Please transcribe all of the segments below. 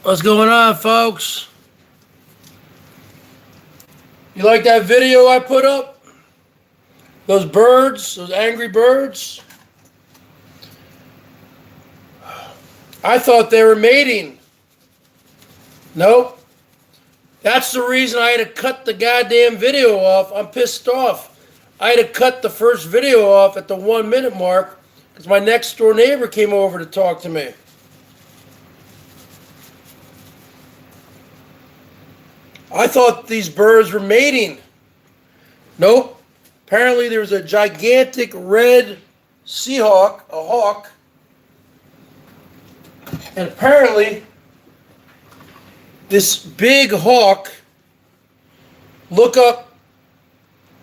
What's going on, folks? You like that video I put up? Those birds, those angry birds? I thought they were mating. Nope. That's the reason I had to cut the goddamn video off. I'm pissed off. I had to cut the first video off at the 1 minute mark because my next door neighbor came over to talk to me. I thought these birds were mating. Nope. Apparently there was a gigantic red seahawk, a hawk, and apparently this big hawk, look up,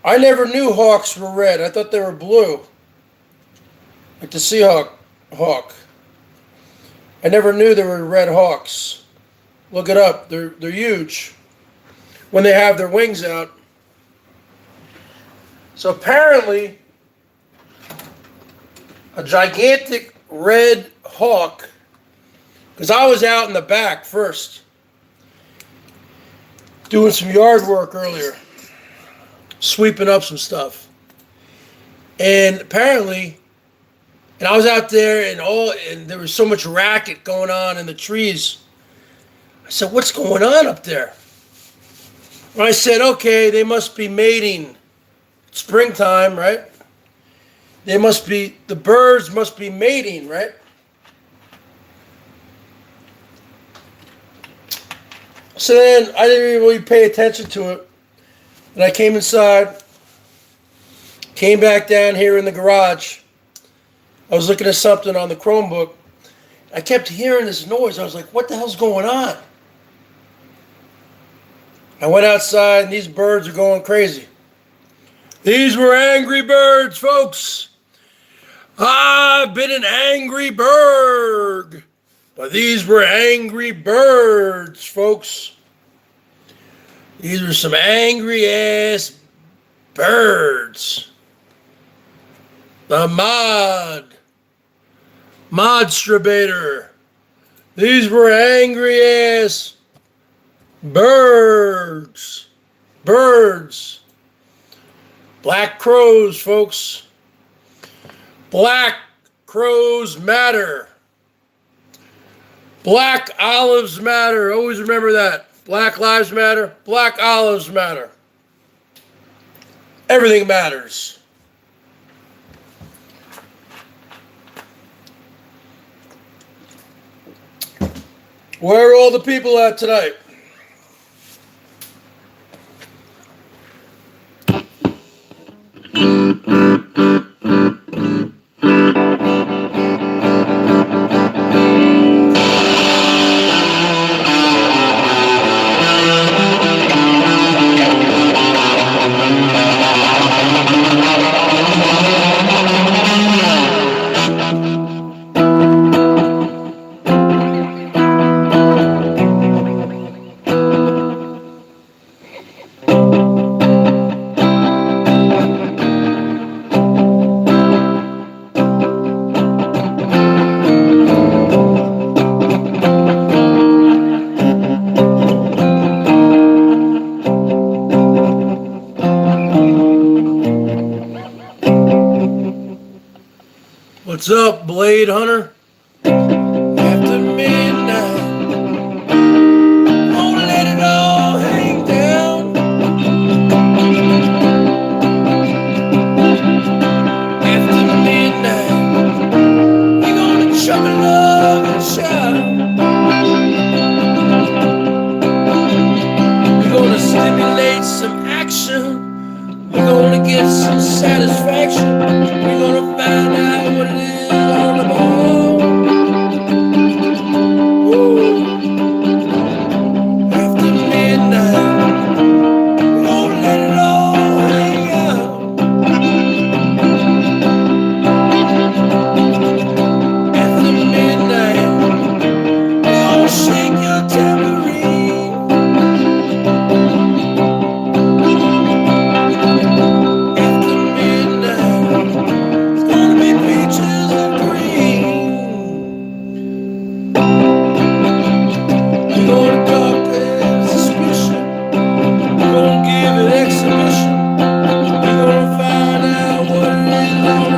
I never knew hawks were red. I thought they were blue, like the seahawk hawk. I never knew there were red hawks. Look it up. They're huge when they have their wings out. So apparently, a gigantic red hawk, because I was out in the back first, doing some yard work earlier, sweeping up some stuff. And apparently, and I was out there and there was so much racket going on in the trees. I said, what's going on up there? And I said, okay, they must be mating. Springtime, right? The birds must be mating, right? So then I didn't really pay attention to it. And I came inside, came back down here in the garage. I was looking at something on the Chromebook. I kept hearing this noise. I was like, what the hell's going on? I went outside and these birds are going crazy. These were angry birds, folks. I've been an angry bird. But these were angry birds, folks. These were some angry ass birds. The Modstrabator. These were angry ass birds. Birds. Black crows, folks. Black crows matter. Black olives matter. Always remember that. Black lives matter. Black olives matter. Everything matters. Where are all the people at tonight? What's up, Blade Hunter? After midnight, won't let it all hang down. After midnight, we're gonna chug a love and shout. We're gonna stimulate some action. We're gonna get some satisfaction. We're gonna find out what it is all about. Woo. After midnight, we're gonna let it all hang out. After midnight, we're gonna shake your tambourine. After midnight, it's gonna be peaches give it exhibition. We're gonna find out what it is all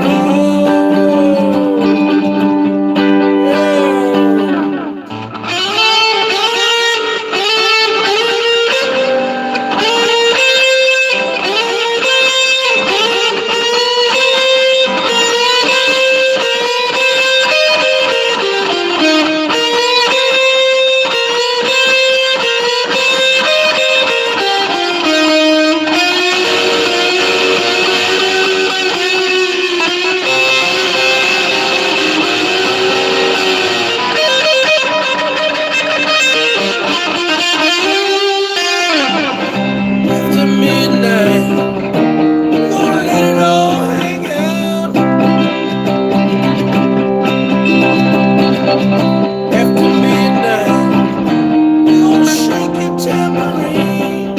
after midnight, we're gonna let it all hang out. After midnight, we're gonna shake your tambourine.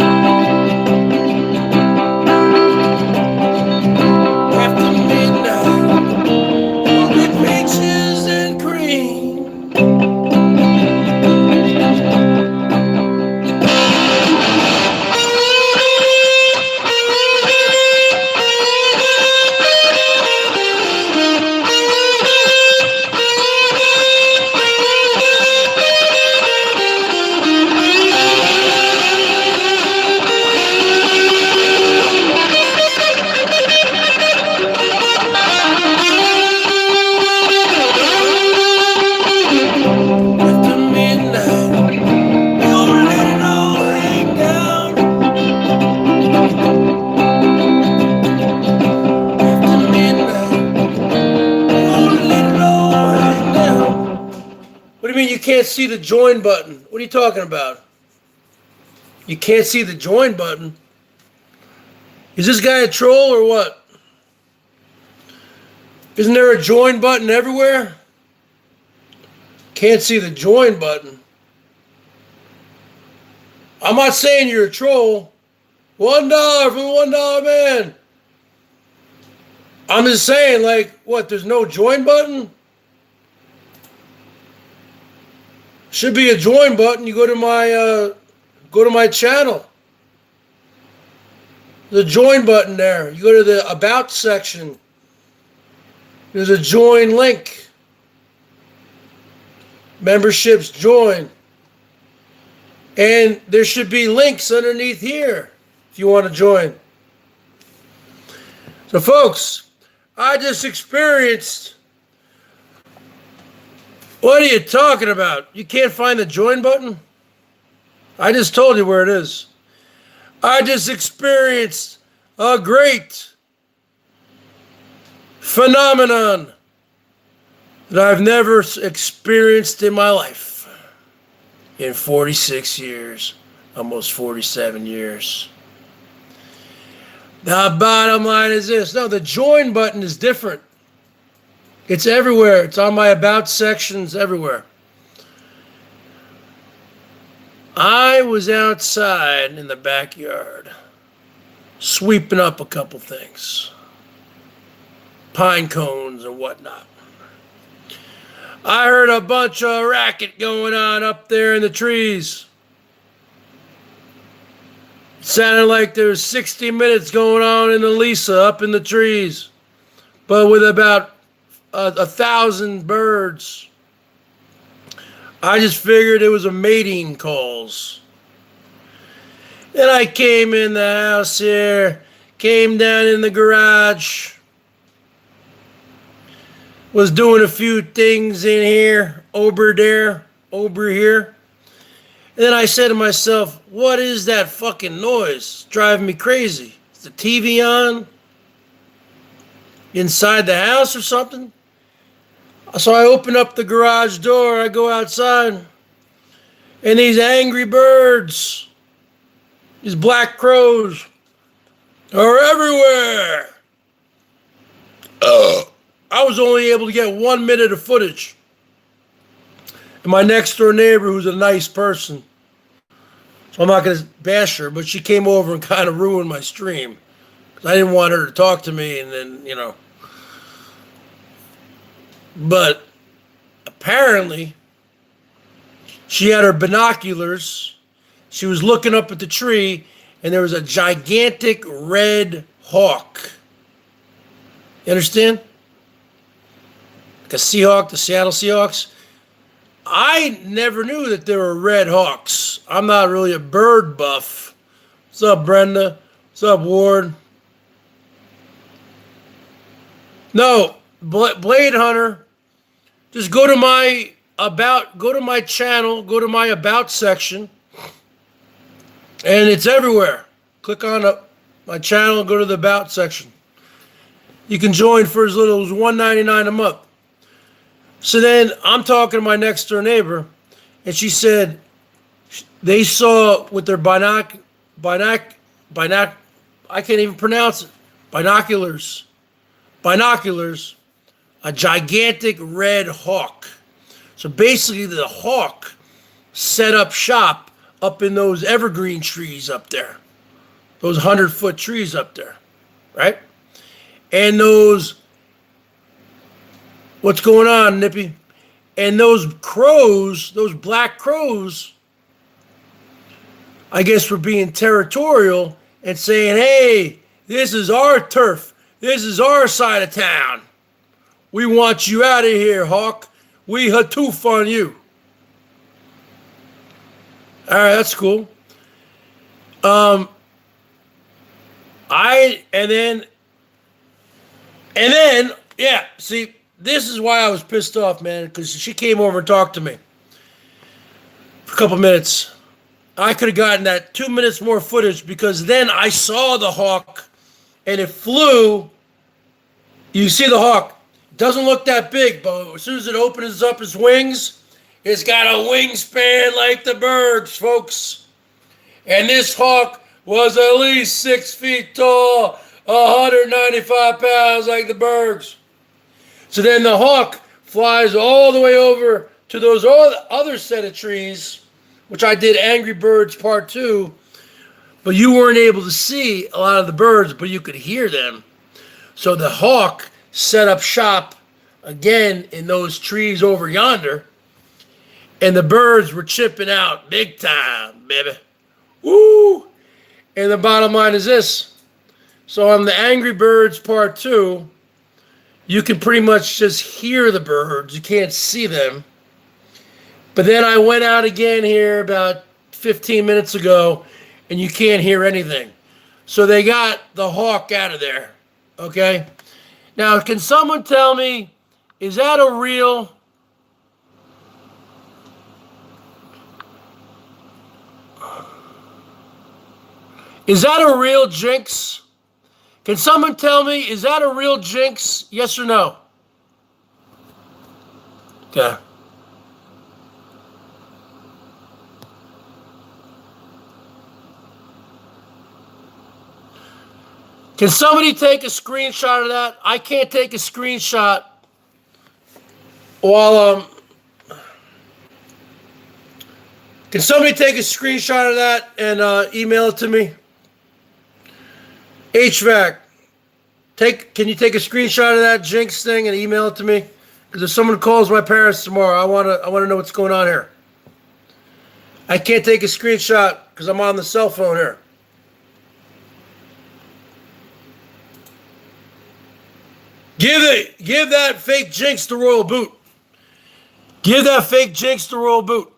After midnight, we'll be peaches and cream. After midnight, we're gonna let it all hang down. After midnight, we're gonna let it all hang down. What do you mean you can't see the join button? What are you talking about? You can't see the join button? Is this guy a troll or what? Isn't there a join button everywhere? Can't see the join button. I'm not saying you're a troll. $1 for the $1 man. I'm just saying, like, what? There's no join button? Should be a join button. You go to my channel. The join button there. You go to the about section. There's a join link. Memberships join. And there should be links underneath here if you want to join. So folks, I just experienced. What are you talking about? You can't find the join button? I just told you where it is. I just experienced a great phenomenon that I've never experienced in my life in 46 years, almost 47 years. The bottom line is this. No, the join button is different. It's everywhere. It's on my about sections everywhere. I was outside in the backyard sweeping up a couple things. Pine cones and whatnot. I heard a bunch of racket going on up there in the trees. It sounded like there was 60 minutes going on in the Lisa up in the trees, but with about 1,000 birds. I just figured it was a mating calls. Then I came in the house here, came down in the garage, was doing a few things in here, over there, over here. And then I said to myself, what is that fucking noise? It's driving me crazy. Is the TV on? Inside the house or something? So I open up the garage door, I go outside, and these angry birds, these black crows, are everywhere. I was only able to get 1 minute of footage. And my next door neighbor, who's a nice person, so I'm not going to bash her, but she came over and kind of ruined my stream. Because I didn't want her to talk to me, and then, you know. But apparently, she had her binoculars. She was looking up at the tree, and there was a gigantic red hawk. You understand? Like a Seahawk, the Seattle Seahawks. I never knew that there were red hawks. I'm not really a bird buff. What's up, Brenda? What's up, Ward? No, Blade Hunter. Just go to my channel, go to my about section, and it's everywhere. Click on my channel, go to the about section. You can join for as little as $1.99 a month. So then I'm talking to my next door neighbor, and she said they saw with their I can't even pronounce it. Binoculars, a gigantic red hawk. So basically the hawk set up shop up in those evergreen trees up there, those 100-foot trees up there, right? And those, what's going on, Nippy? And those crows, those black crows, I guess were being territorial and saying, hey, this is our turf. This is our side of town. We want you out of here, hawk. We hatoof on you. All right, that's cool. And then, yeah, see, this is why I was pissed off, man, because she came over and talked to me for a couple minutes. I could have gotten that 2 minutes more footage, because then I saw the hawk and it flew. You see the hawk. It doesn't look that big, but as soon as it opens up its wings, it's got a wingspan like the Bergs, folks. And this hawk was at least 6 feet tall, 195 pounds like the Bergs. So then the hawk flies all the way over to those other set of trees, which I did Angry Birds Part 2, but you weren't able to see a lot of the birds, but you could hear them. So the hawk set up shop again in those trees over yonder, and the birds were chipping out big time, baby. Woo! And the bottom line is this. So on the Angry Birds Part 2, you can pretty much just hear the birds. You can't see them. But then I went out again here about 15 minutes ago, and you can't hear anything. So they got the hawk out of there, okay? Now, can someone tell me, is that a real... Is that a real Jinx? Can someone tell me, is that a real Jinx? Yes or no? Okay. Can somebody take a screenshot of that? I can't take a screenshot while Can somebody take a screenshot of that and email it to me? HVAC, can you take a screenshot of that Jinx thing and email it to me? Because if someone calls my parents tomorrow, I want to know what's going on here. I can't take a screenshot because I'm on the cell phone here. Give that fake Jinx the royal boot. Give that fake Jinx the royal boot.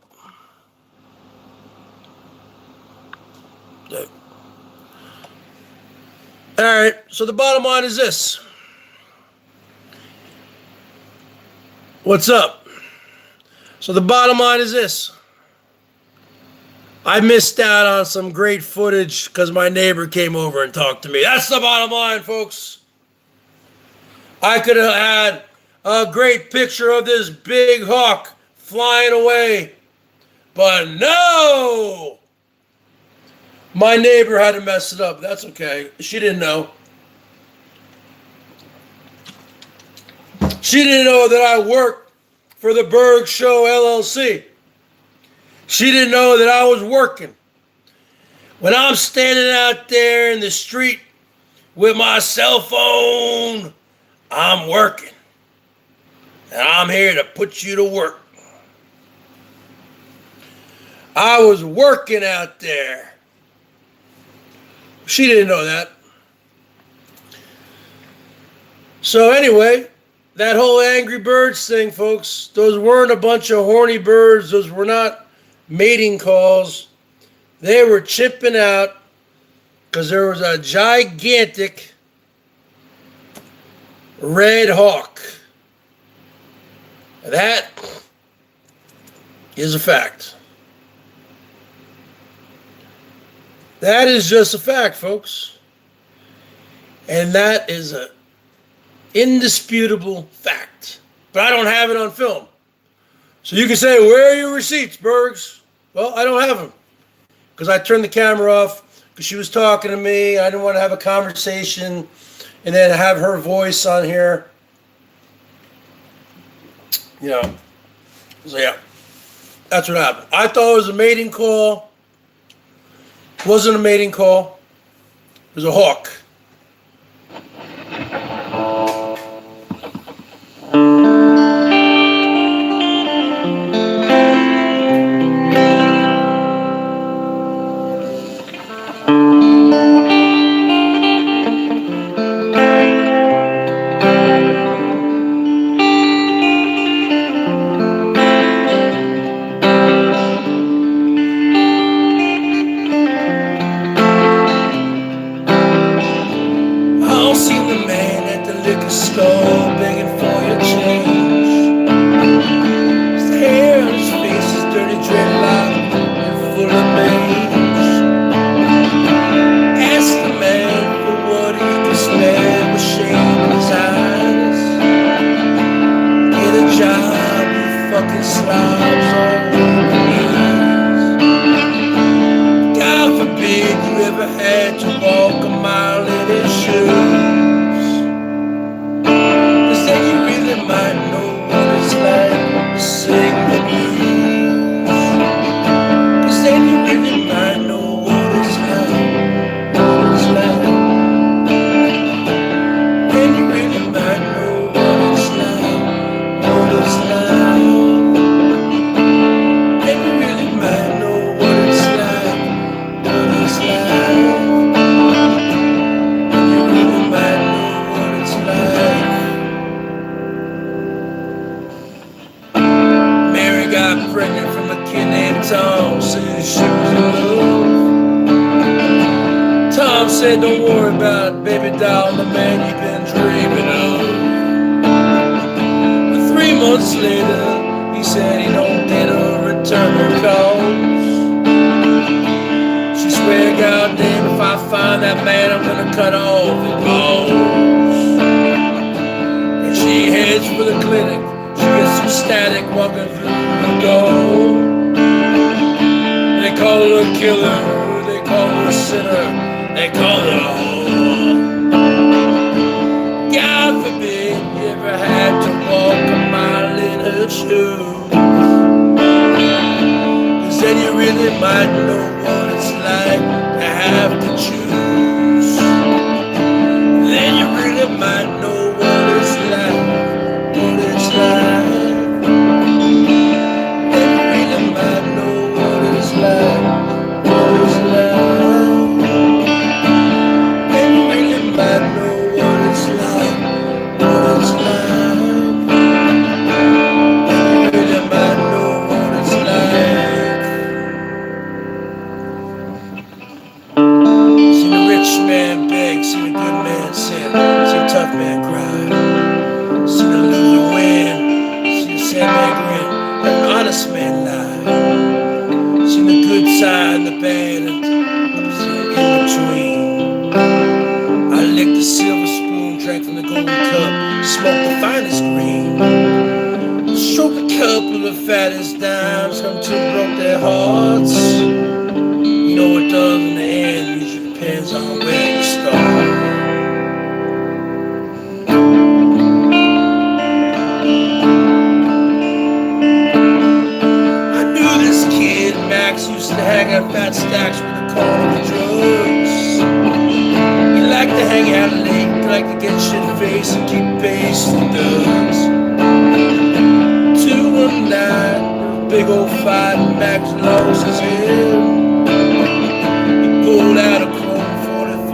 All right, so the bottom line is this. What's up? So the bottom line is this. I missed out on some great footage because my neighbor came over and talked to me. That's the bottom line, folks. I could have had a great picture of this big hawk flying away, but no! My neighbor had to mess it up. That's okay. She didn't know. She didn't know that I worked for the BERGS Show, LLC. She didn't know that I was working. When I'm standing out there in the street with my cell phone, I'm working. And I'm here to put you to work. I was working out there. She didn't know that. So anyway, that whole Angry Birds thing, folks, those weren't a bunch of horny birds. Those were not mating calls. They were chipping out because there was a gigantic red hawk. That is a fact. That is just a fact, folks. And that is an indisputable fact. But I don't have it on film. So you can say, where are your receipts, Bergs? Well, I don't have them. Because I turned the camera off because she was talking to me. I didn't want to have a conversation and then have her voice on here. You know. So yeah, that's what happened. I thought it was a mating call. It wasn't a mating call. It was a hawk. Don't worry about it, baby doll, the man you've been dreaming of. But 3 months later, he said he don't get a return her calls. She swear, goddamn, if I find that man, I'm gonna cut off his balls. And she heads for the clinic. She gets some static walking through the door. They call her a killer, they call her a sinner. They call it a whore. God forbid you ever had to walk a mile in her shoes. Cause then you really might know what it's like to have to choose. Then you really might know what it's like, what it's like. Then you really might know what it's like, what it's like. Max lost his head. He pulled out a chrome 45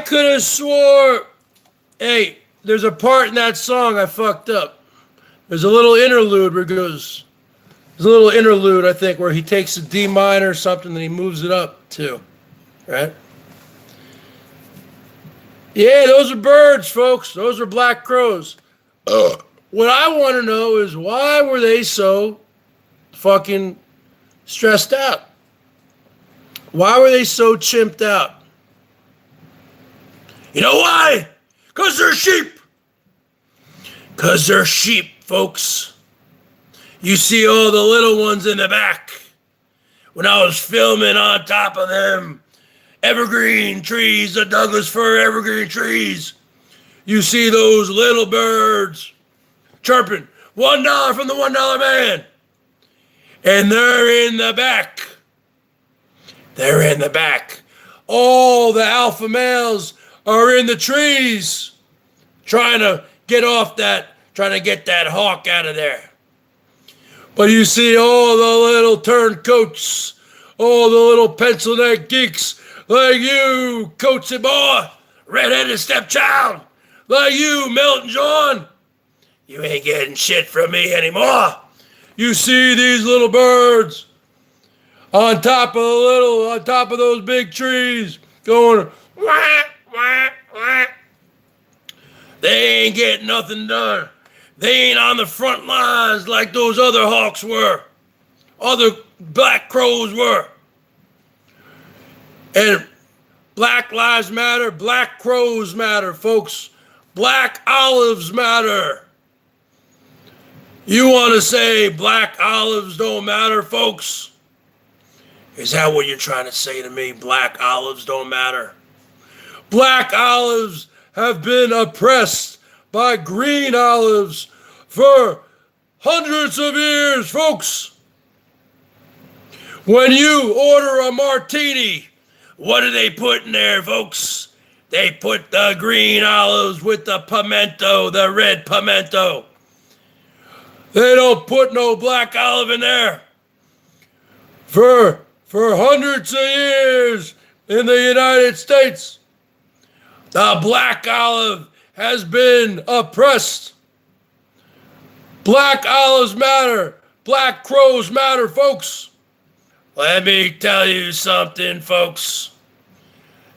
could have swore, hey, there's a part in that song I fucked up. There's a little interlude where it goes, there's a little interlude, I think, where he takes a D minor or something and he moves it up too, right? Yeah, those are birds, folks. Those are black crows. What I want to know is why were they so fucking stressed out? Why were they so chimped out? You know why? Because they're sheep. Because they're sheep, folks. You see all the little ones in the back. When I was filming on top of them evergreen trees, the Douglas fir evergreen trees, you see those little birds chirping, $1 from the $1 man. And they're in the back. They're in the back. All the alpha males are in the trees trying to get that hawk out of there. But you see all the little turncoats, all the little pencil neck geeks like you, Coatsy boy, redheaded stepchild, like you, Milton John. You ain't getting shit from me anymore. You see these little birds on top of those big trees going, wah, wah, wah. They ain't getting nothing done. They ain't on the front lines like those other hawks were. Other black crows were. And Black lives matter, black crows matter, folks. Black olives matter. You want to say black olives don't matter, folks? Is that what you're trying to say to me? Black olives don't matter? Black olives have been oppressed by green olives for hundreds of years, folks. When you order a martini, what do they put in there, folks? They put the green olives with the pimento, the red pimento. They don't put no black olive in there. For hundreds of years in the United States, the black olive has been oppressed. Black olives matter. Black crows matter, folks. Let me tell you something, folks.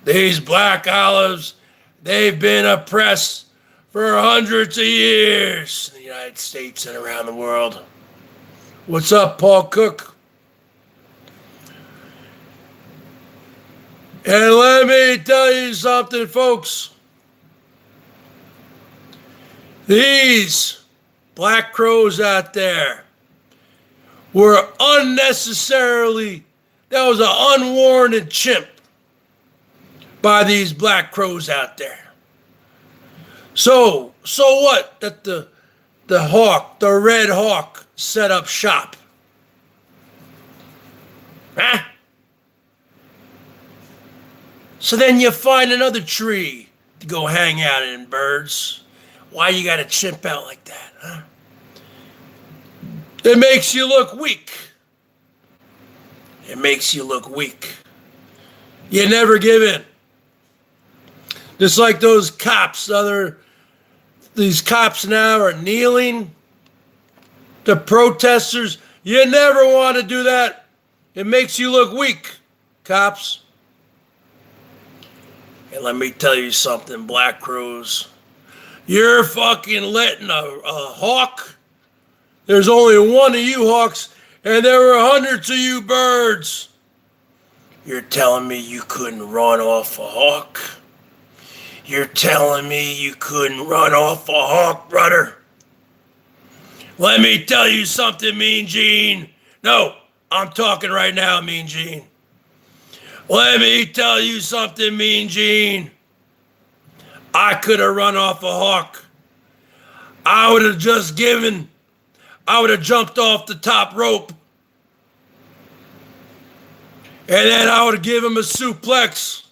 These black olives, they've been oppressed for hundreds of years in the United States and around the world. What's up, Paul Cook? And let me tell you something, folks. These black crows out there were unnecessarily, that was an unwarranted chimp by these black crows out there. So what that the hawk, the red hawk, set up shop? Huh? So then you find another tree to go hang out in, birds. Why you gotta chimp out like that, huh? It makes you look weak. It makes you look weak. You never give in. Just like those cops, these cops now are kneeling to protesters. You never want to do that. It makes you look weak, cops. And let me tell you something, black crows. You're fucking letting a hawk. There's only one of you hawks, and there were hundreds of you birds. You're telling me you couldn't run off a hawk? You're telling me you couldn't run off a hawk, brother? Let me tell you something, Mean Gene. No, I'm talking right now, Mean Gene. Let me tell you something, Mean Gene. I could have run off a hawk. I would have jumped off the top rope. And then I would have given him a suplex.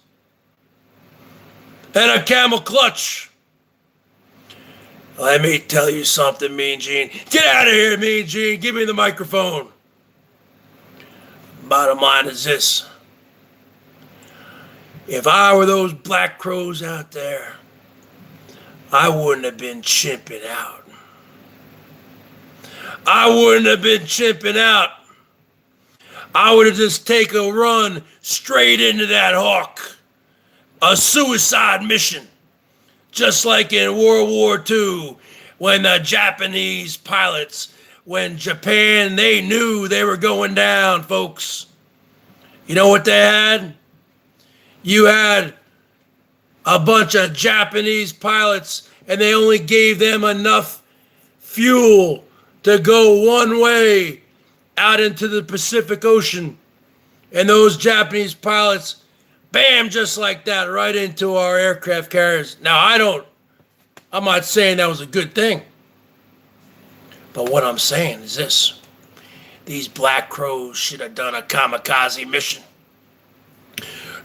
And a camel clutch. Let me tell you something, Mean Gene. Get out of here, Mean Gene. Give me the microphone. Bottom line is this. If I were those black crows out there, I wouldn't have been chimping out. I wouldn't have been chimping out. I would have just taken a run straight into that hawk. A suicide mission. Just like in World War II, when the Japanese pilots, when Japan, they knew they were going down, folks. You know what they had? You had a bunch of Japanese pilots, and they only gave them enough fuel to go one way out into the Pacific Ocean. And those Japanese pilots, bam, just like that, right into our aircraft carriers. Now, I'm not saying that was a good thing. But what I'm saying is this. These black crows should have done a kamikaze mission.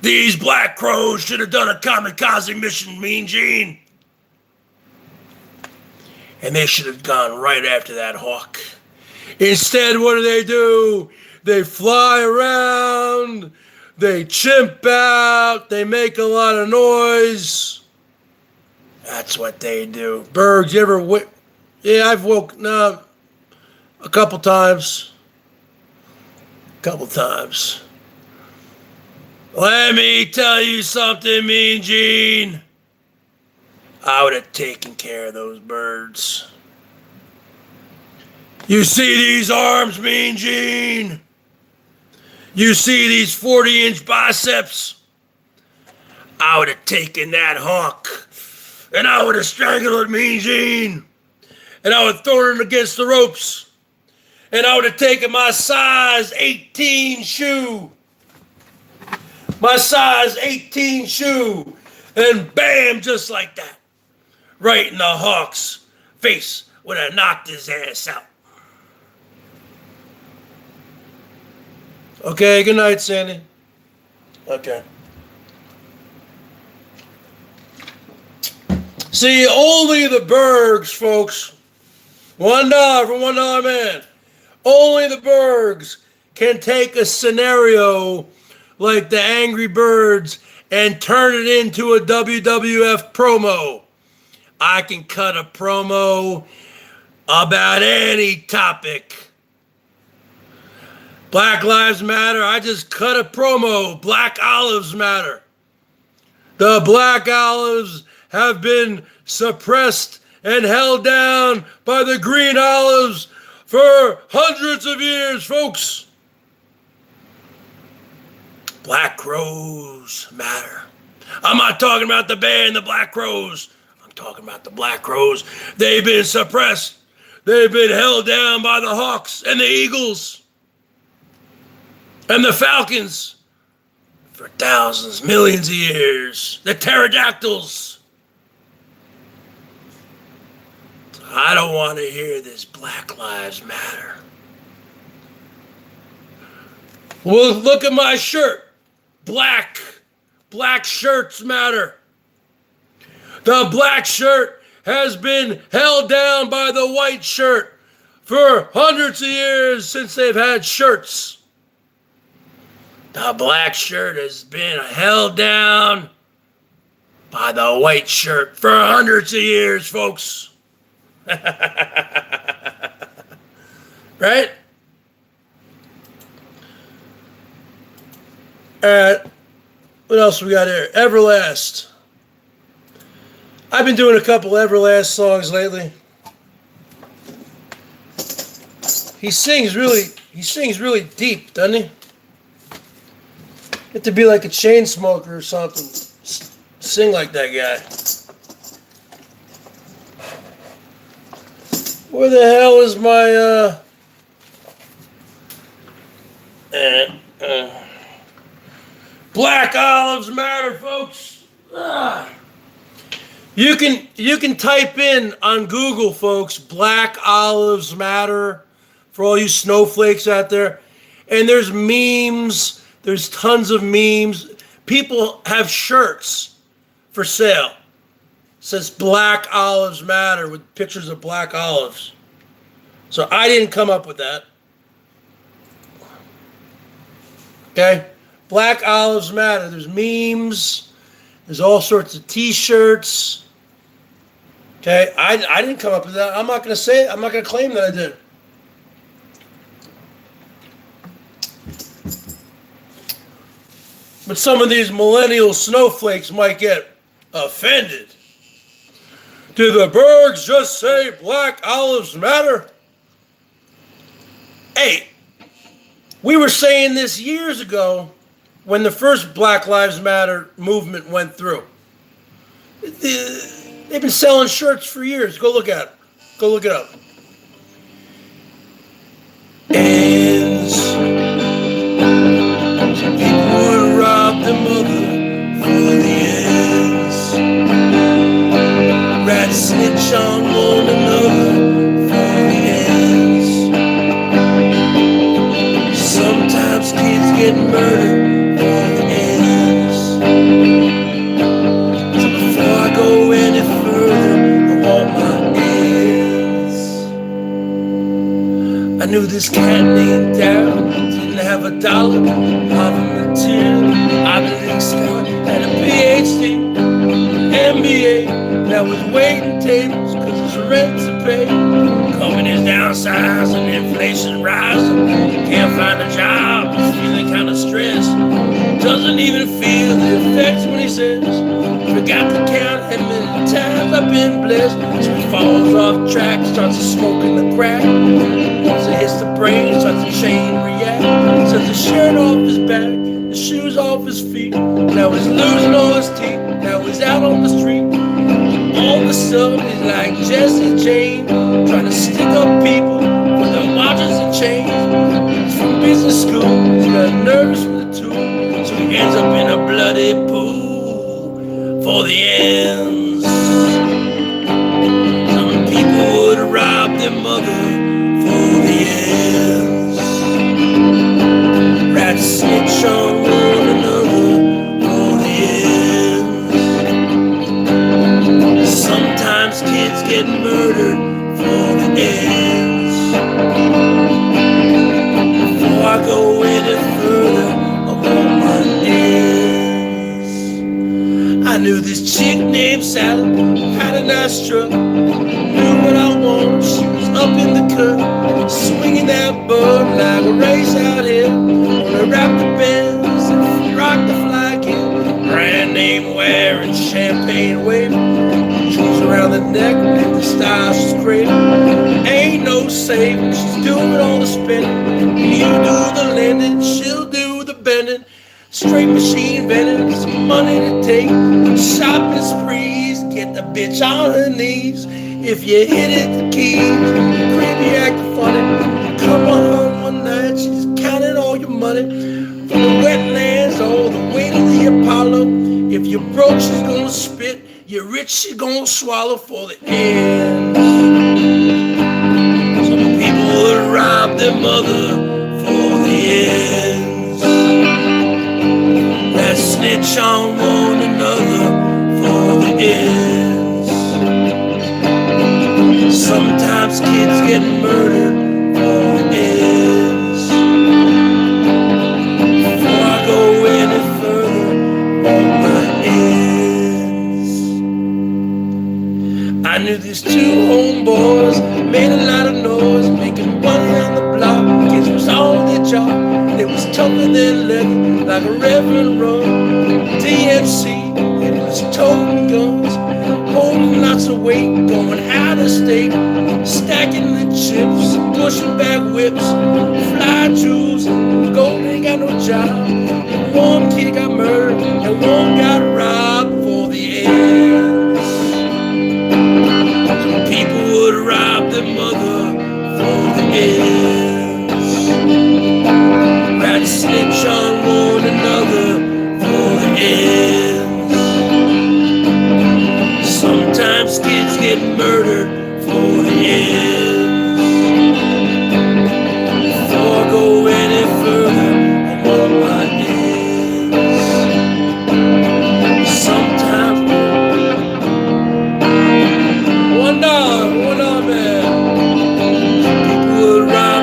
These black crows should have done a kamikaze mission, Mean Gene. And they should have gone right after that hawk. Instead, what do? They fly around, they chimp out, they make a lot of noise. That's what they do. Bergs, you ever yeah, I've woken up a couple times. Let me tell you something, Mean Gene. I would have taken care of those birds. You see these arms, Mean Gene? You see these 40-inch biceps? I would have taken that hawk, and I would have strangled it, Mean Gene. And I would have thrown him against the ropes. And I would have taken my size 18 shoe. My size 18 shoe. And bam, just like that. Right in the hawk's face. Would have knocked his ass out. Okay, good night, Sandy. Okay. See, only the Bergs, folks. $1 for $1 man. Only the Bergs can take a scenario like the Angry Birds and turn it into a WWF promo. I can cut a promo about any topic. Black Lives Matter, I just cut a promo. Black Olives Matter. The Black Olives have been suppressed and held down by the Green Olives for hundreds of years, folks. Black Crows matter. I'm not talking about the band, the Black Crows. I'm talking about the Black Crows. They've been suppressed. They've been held down by the Hawks and the Eagles and the Falcons for thousands, millions of years. The pterodactyls. I don't want to hear this Black Lives Matter. Well, look at my shirt. Black. Black shirts matter. The black shirt has been held down by the white shirt for hundreds of years since they've had shirts. The black shirt has been held down by the white shirt for hundreds of years, folks. Right? What else we got here? Everlast. I've been doing a couple Everlast songs lately. He sings really deep, doesn't he? You have to be like a chain smoker or something. Sing like that guy. Where the hell is my Black Olives Matter, folks. You can type in on Google, folks, Black Olives Matter for all you snowflakes out there. And there's memes. There's tons of memes. People have shirts for sale. It says Black Olives Matter with pictures of black olives. So I didn't come up with that. Okay? Black Olives Matter. There's memes. There's all sorts of T-shirts. Okay, I didn't come up with that. I'm not going to say it. I'm not going to claim that I did. But some of these millennial snowflakes might get offended. Did the Bergs just say Black Olives Matter? Hey, we were saying this years ago when the first Black Lives Matter movement went through. They've been selling shirts for years. Go look at it. Go look it up. And people would rob their mother for the ends. Rats snitch on one another for the ends. Sometimes kids get murdered for the ends. So before I go any further, I want my ends. I knew this cat named Darryl didn't have a dollar, volunteer. I believe Scott had a PhD, MBA, that was waiting tables cause his rent to pay. Companies downsizing, inflation rising, can't find a job, he's feeling kinda stressed. Doesn't even feel the effects when he says, forgot to count how many times I've been blessed. So he falls off track, starts smoking the crack. Once it hits the brain, starts the chain react. Sends the shirt off his back, the shoes off his feet. Now he's losing all his teeth, now he's out on the street. All of a sudden he's like Jesse James, trying to stick up people with their watches and chains. He's from business school, he's got nerves from the tool, so he ends up in a bloody pool for the ends. Some people would rob their mother for the ends. Rats snitch on one another for the ends. Sometimes kids get murdered for the ends. Before I go any further, I want my ends. I knew this chick named Sally had a nice truck, knew what I wanted. She was up in the cut, swinging that bud like a race out here. Wanna wrap the Benz and rock the fly kid, brand name wearing, champagne waving, jewels around the neck, and the style she's craving. Ain't no saving, she's doing all the spending. You do the lending, she'll do the bending. Straight machine vending, some money to take. Shopping sprees, get the bitch on her knees. If you hit it, the keys, creepy acting funny. Come on home one night, she's counting all your money. From the wetlands all the way to the Apollo. If you're broke, she's gonna spit. You're rich, she's gonna swallow for the ends. Some people would rob their mother for the ends. That snitch on one another for the ends. Sometimes kids get murdered for the ends. Before I go any further, want my ends. I knew these two homeboys made a lot of noise, making money on the block. Kids was on their job, and it was tougher than leather, like a Reverend Run. DMC, it was toting guns, holding lots of weight, going out of state, stacking the chips, pushing back whips, fly jewels, gold ain't got no job. One kid got murdered, and one got robbed for the ends. Some people would rob their mother for the ends. Rats snitch on one another for the ends. Sometimes kids get murdered for the ends. Before I go any further, I want my ends. Sometimes $1, man. People would rob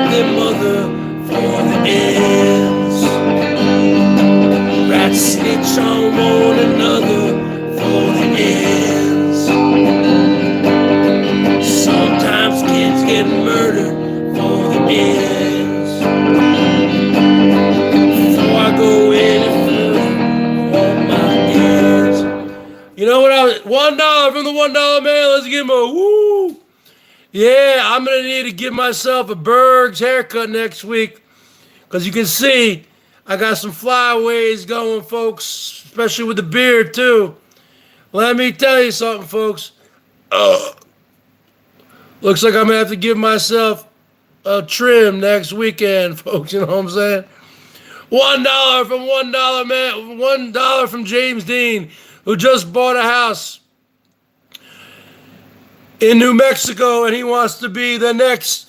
on one another for the ends. Sometimes kids get murdered for the ends. Before I go any further, I want my ends. You know what $1 from the $1 man. Let's give him a woo. Yeah, I'm going to need to give myself a Bergs haircut next week. Because you can see, I got some flyaways going, folks. Especially with the beard, too. Let me tell you something, folks. Looks like I'm going to have to give myself a trim next weekend, folks. You know what I'm saying? $1 from $1 man. $1 from James Dean, who just bought a house in New Mexico, and he wants to be the next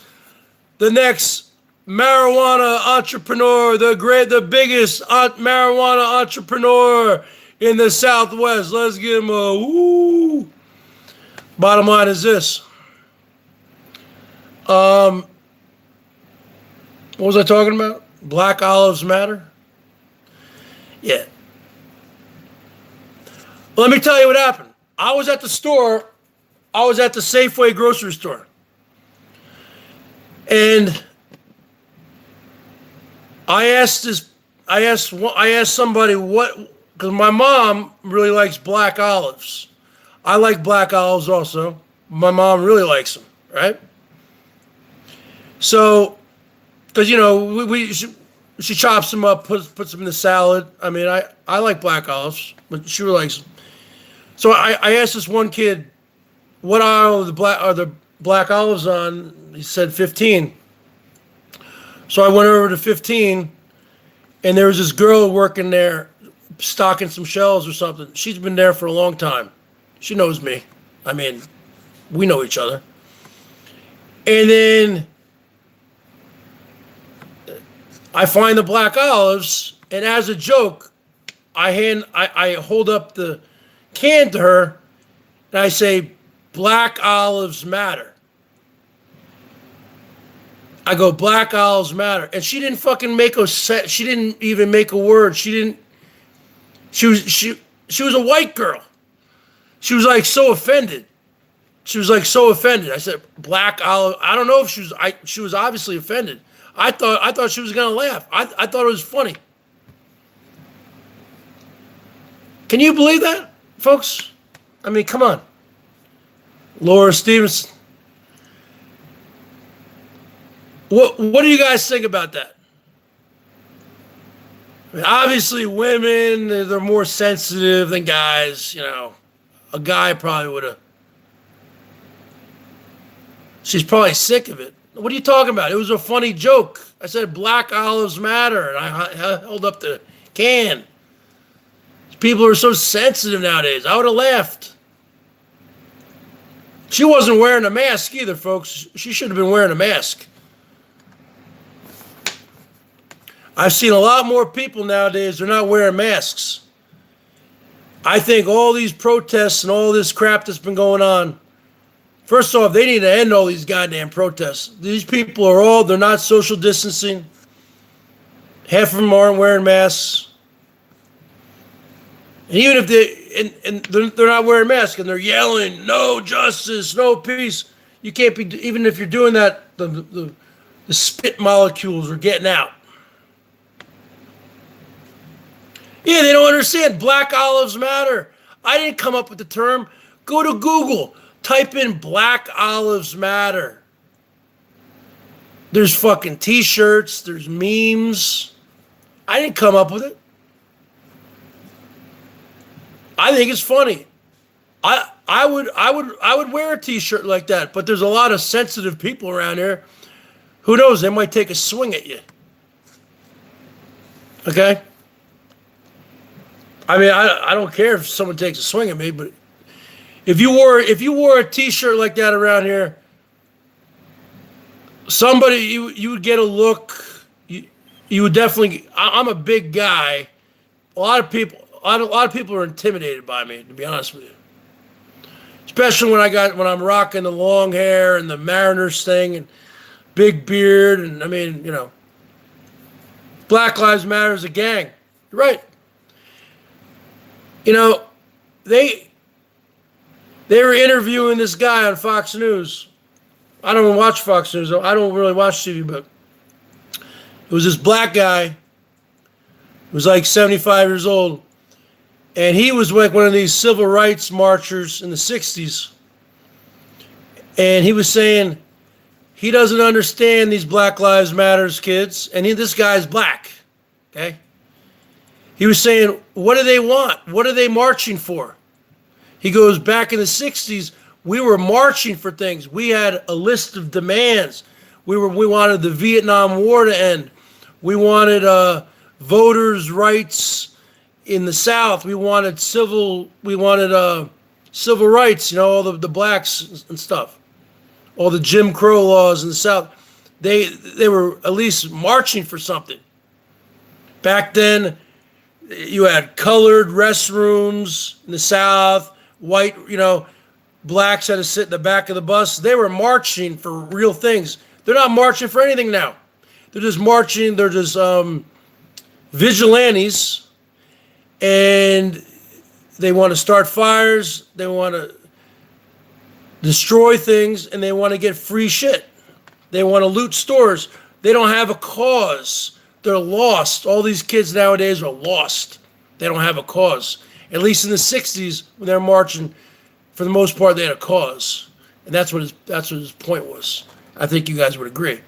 marijuana entrepreneur, the biggest marijuana entrepreneur in the Southwest. Let's give him a woo. Bottom line is this. What was I talking about? Black olives matter? Yeah. Let me tell you what happened. I was at the store. I was at the Safeway grocery store. And I asked somebody what, because my mom really likes black olives. I like black olives also. My mom really likes them, right? So, because, you know, she chops them up, puts them in the salad. I mean, I like black olives, but she really likes them. So I asked this one kid, what aisle are the black olives on? He said 15. So I went over to 15, and there was this girl working there, stocking some shelves or something. She's been there for a long time. She knows me. I mean, we know each other. And then I find the black olives, and as a joke, I hold up the can to her, and I say, black olives matter. I go, black olives matter. And she didn't fucking make a set. She didn't even make a word. She was a white girl. She was like so offended. I said, black olive. I don't know if she was obviously offended. I thought she was gonna laugh. I thought it was funny. Can you believe that, folks? I mean, come on. Laura Stevenson. What do you guys think about that? I mean, obviously, women, they're more sensitive than guys. You know, a guy probably would have. She's probably sick of it. What are you talking about? It was a funny joke. I said black olives matter, and I held up the can. People are so sensitive nowadays. I would have laughed. She wasn't wearing a mask either, folks. She should have been wearing a mask. I've seen a lot more people nowadays, they're not wearing masks. I think all these protests and all this crap that's been going on, first off, they need to end all these goddamn protests. These people they're not social distancing. Half of them aren't wearing masks. And even if they're not wearing masks and they're yelling, no justice, no peace, you can't be, even if you're doing that, the spit molecules are getting out. Yeah, they don't understand. Black olives matter. I didn't come up with the term. Go to Google. Type in black olives matter. There's fucking t-shirts. There's memes. I didn't come up with it. I think it's funny. I would wear a t-shirt like that, but there's a lot of sensitive people around here. Who knows? They might take a swing at you. Okay? I mean, I don't care if someone takes a swing at me, but if you wore a t-shirt like that around here, somebody you would get a look. You would definitely. I'm a big guy. A lot of people are intimidated by me, to be honest with you. Especially when I'm rocking the long hair and the Mariners thing and big beard, and I mean, you know, Black Lives Matter is a gang. You're right. You know, they were interviewing this guy on Fox News. I don't watch Fox News. I don't really watch TV, but it was this black guy who was like 75 years old. And he was like one of these civil rights marchers in the 60s. And he was saying he doesn't understand these Black Lives Matters kids. And this guy's black. Okay? He was saying, what do they want? What are they marching for? He goes, back in the 60s, we were marching for things. We had a list of demands. We wanted the Vietnam War to end. We wanted voters' rights in the South. We wanted civil rights, you know, all the blacks and stuff. All the Jim Crow laws in the South. They were at least marching for something. Back then, you had colored restrooms in the South, white, you know, blacks had to sit in the back of the bus. They were marching for real things. They're not marching for anything now. They're just marching. They're just vigilantes, and they want to start fires. They want to destroy things, and they want to get free shit. They want to loot stores. They don't have a cause. They're lost. All these kids nowadays are lost. They don't have a cause. At least in the 60s, when they're marching, for the most part, they had a cause. And that's what his point was. I think you guys would agree.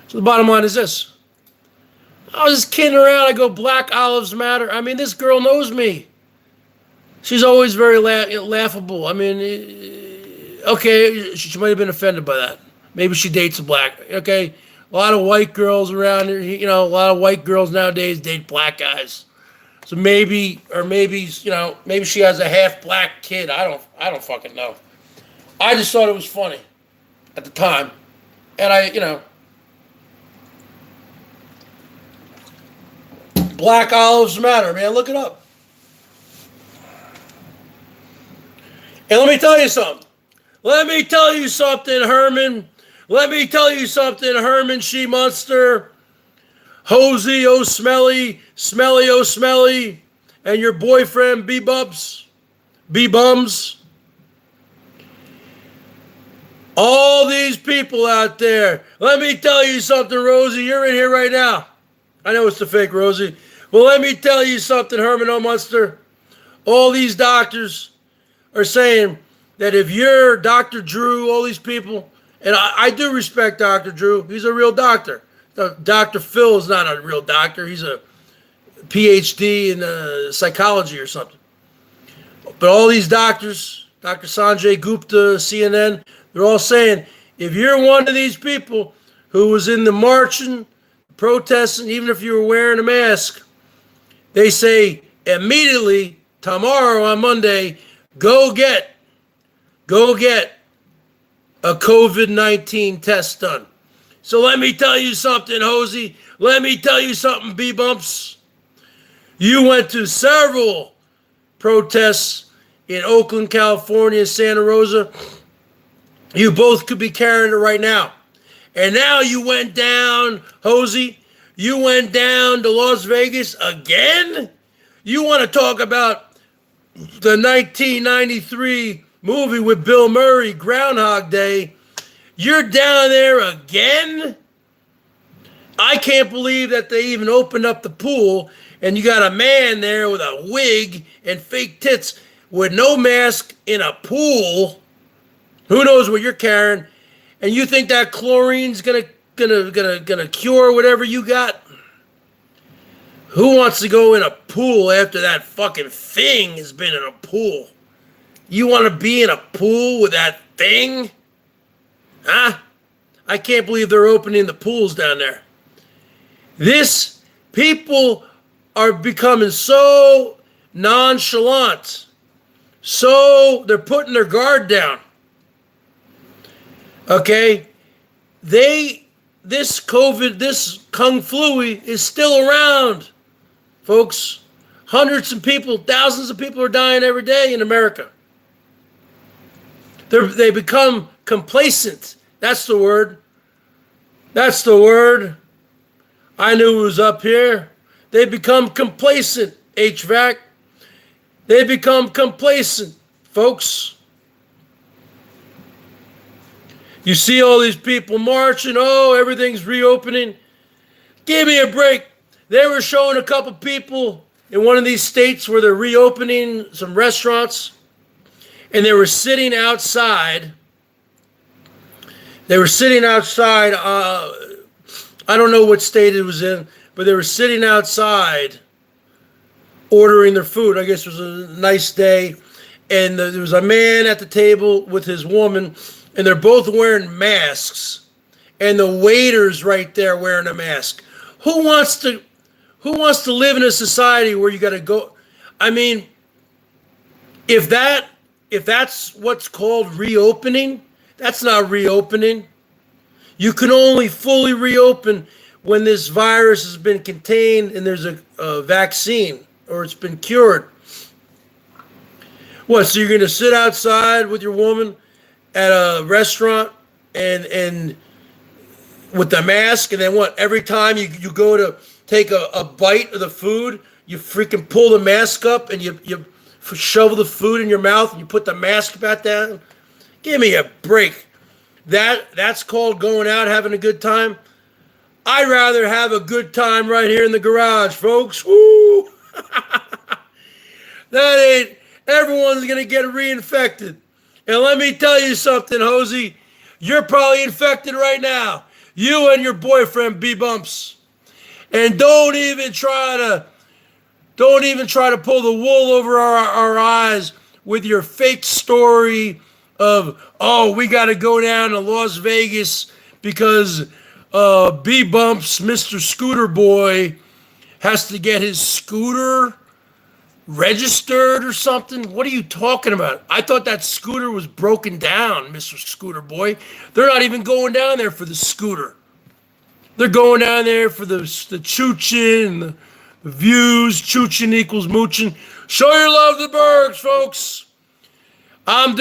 So the bottom line is this. I was just kidding around. I go, Black Olives Matter. I mean, this girl knows me. She's always very laughable. I mean, okay, she might have been offended by that. Maybe she dates a black. Okay, a lot of white girls around here. You know, a lot of white girls nowadays date black guys. So maybe she has a half black kid. I don't fucking know. I just thought it was funny at the time, and Black Olives Matter, man. Look it up. And let me tell you something. Herman. Let me tell you something, Herman She Monster. Hosey, oh smelly, smelly, oh smelly, and your boyfriend B-Bums. All these people out there. Let me tell you something, Rosie. You're in here right now. I know it's the fake Rosie. But let me tell you something, Herman O. Munster. All these doctors are saying that if you're Dr. Drew, all these people, and I do respect Dr. Drew. He's a real doctor. Dr. Phil is not a real doctor. He's a PhD in psychology or something. But all these doctors, Dr. Sanjay Gupta, CNN, they're all saying, if you're one of these people who was in the marching, protesting, even if you were wearing a mask, they say immediately, tomorrow on Monday, go get a COVID-19 test done. So let me tell you something, Hosey. Let me tell you something, B-Bumps. You went to several protests in Oakland, California, Santa Rosa. You both could be carrying it right now. And now you went down, Hosey. You went down to Las Vegas again? You want to talk about the 1993 movie with Bill Murray, Groundhog Day? You're down there again? I can't believe that they even opened up the pool and you got a man there with a wig and fake tits with no mask in a pool. Who knows what you're carrying? And you think that chlorine's gonna cure whatever you got? Who wants to go in a pool after that fucking thing has been in a pool? You want to be in a pool with that thing? Huh? I can't believe they're opening the pools down there. People are becoming so nonchalant. So they're putting their guard down. Okay? This COVID, this Kung Flu is still around, folks. Hundreds of people, thousands of people are dying every day in America. They become complacent. That's the word. That's the word. I knew it was up here. They become complacent, HVAC. They become complacent, folks. You see all these people marching. Oh, everything's reopening. Give me a break. They were showing a couple people in one of these states where they're reopening some restaurants, and they were sitting outside. They were sitting outside. I don't know what state it was in, but they were sitting outside ordering their food. I guess it was a nice day. And there was a man at the table with his woman, and they're both wearing masks. And the waiter's right there wearing a mask. Who wants to live in a society where you got to go? I mean, if that's what's called reopening, that's not reopening. You can only fully reopen when this virus has been contained and there's a vaccine or it's been cured. What, so you're going to sit outside with your woman at a restaurant and with the mask, and then what, every time you go to take a bite of the food, you freaking pull the mask up and you shovel the food in your mouth and you put the mask back down? Give me a break. That's called going out, having a good time? I'd rather have a good time right here in the garage, folks. Woo! That ain't, everyone's going to get reinfected. And let me tell you something, Hosey. You're probably infected right now. You and your boyfriend, B-Bumps. And don't even try to pull the wool over our eyes with your fake story of, oh, we got to go down to Las Vegas because B-Bumps, Mr. Scooter Boy, has to get his scooter registered or something. What are you talking about? I thought that scooter was broken down, Mr. Scooter Boy. They're not even going down there for the scooter. They're going down there for the choochin, the views. Choochin equals mooching. Show your love to the Bergs, folks. I'm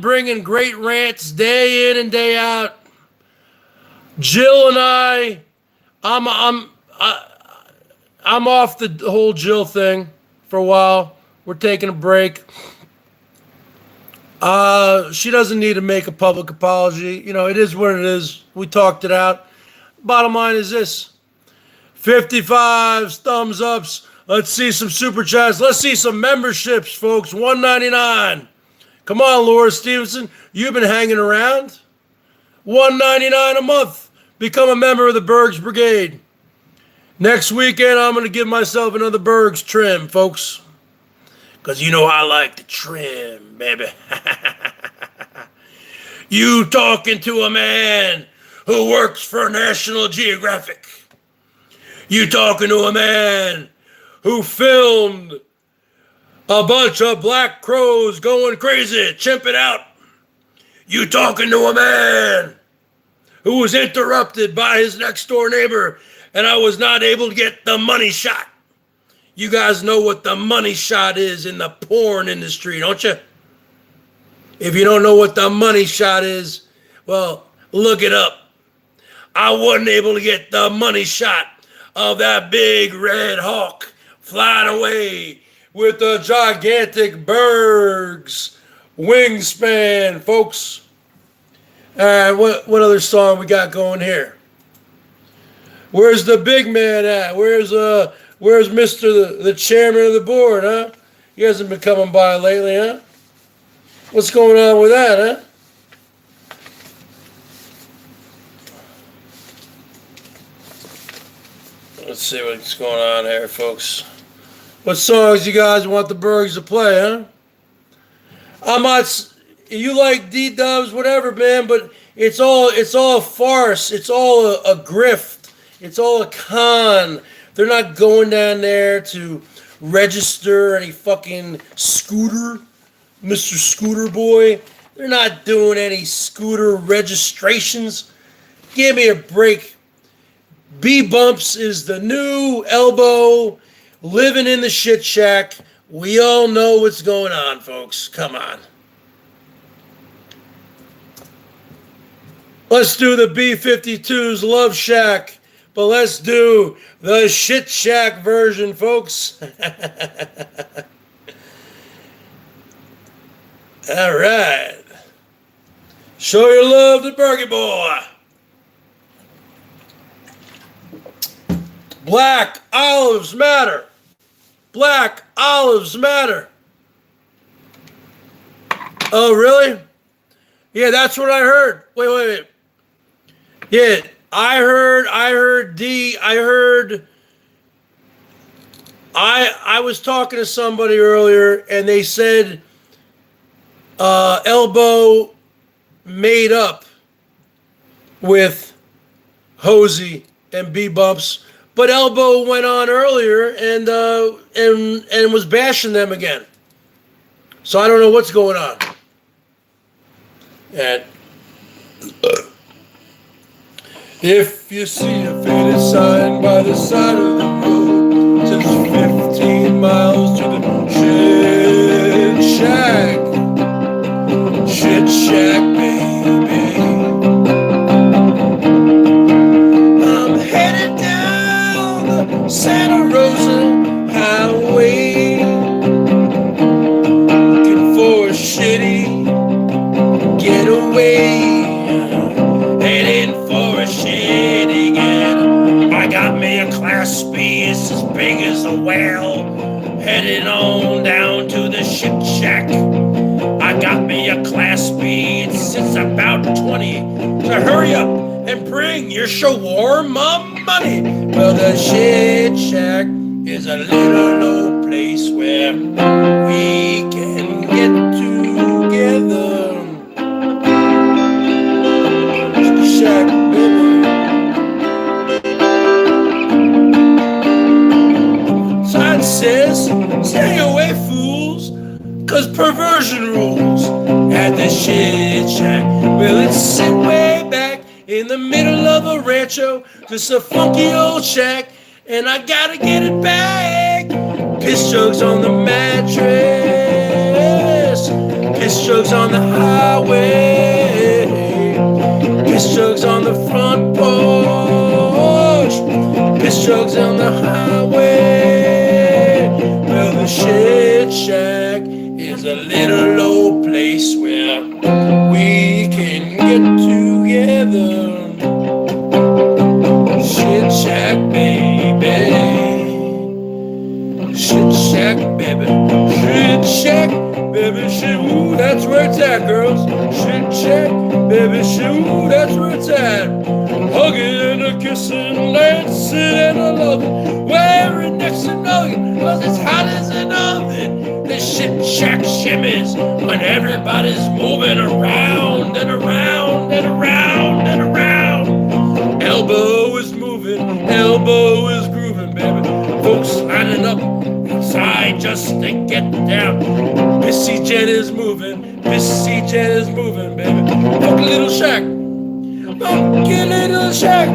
bringing great rants day in and day out. Jill and I'm off the whole Jill thing for a while. We're taking a break. She doesn't need to make a public apology. You know, it is what it is. We talked it out. Bottom line is this. 55s, thumbs ups. Let's see some super chats. Let's see some memberships, folks. $1.99. Come on, Laura Stevenson. You've been hanging around. $1.99 a month. Become a member of the BERGS Brigade. Next weekend, I'm going to give myself another BERGS trim, folks. Because you know I like to trim, baby. You talking to a man who works for National Geographic. You talking to a man who filmed a bunch of black crows going crazy, chimping out. You talking to a man who was interrupted by his next door neighbor, and I was not able to get the money shot. You guys know what the money shot is in the porn industry, don't you? If you don't know what the money shot is, well, look it up. I wasn't able to get the money shot of that big red hawk flying away with a gigantic BERGS wingspan, folks. All right, what other song we got going here? Where's the big man at? Where's Mr. the chairman of the board, huh? He hasn't been coming by lately, huh? What's going on with that, huh? Let's see what's going on here, folks. What songs you guys want the Bergs to play, huh? I'm not. You like D-dubs, whatever, man, but it's all a farce. It's all a grift. It's all a con. They're not going down there to register any fucking scooter, Mr. Scooter Boy. They're not doing any scooter registrations. Give me a break. B-Bumps is the new elbow living in the shit shack. We all know what's going on, folks. Come on. Let's do the B-52's Love Shack, but let's do the shit shack version, folks. All right. Show your love to Bergie Boy. Black olives matter. Black olives matter. Oh, really? Yeah, that's what I heard. Wait. Yeah, I heard I was talking to somebody earlier and they said Elbow made up with Hosey and B-Bumps, but Elbow went on earlier and was bashing them again. So I don't know what's going on. And if you see a faded sign by the side of the road, it says 15 miles to the shit shack. Shit shack, baby. I'm headed down the Santa Rosa highway, looking for a shitty getaway. Heading for a shitty getaway. I got me a Class B, it's as big as a whale. Heading on down to the shit shack. I got me a Class B, it's about 20. So hurry up and bring your shawarma money. Well, the shit shack is a little old place where we can get together. Shack, baby. Sign says, stay away, fools, 'cause perversion rules at the shit shack. Well, it's set way back in the middle of a rancho, just a funky old shack, and I gotta get it back. Piss jugs on the mattress, piss jugs on the highway, piss jugs on the front porch, piss jugs on the highway. Well, the shit shack is a little old place where we can get together. Shit shack, baby. Shit shack, baby. Shit shack, baby. Shit, ooh, that's where it's at, girls. Shit shack, baby. Shit, ooh, that's where it's at. Hugging and a kissing, dancing and a loving, wearing next to nothing, 'cause it's hot as an oven. The shit shack shimmies when everybody's moving around and around and around and around. Elbow is moving, elbow is grooving, baby. Folks lining up inside just to get down. Missy Jen is moving, Missy Jen is moving, baby. Funky little shack, funky little shack.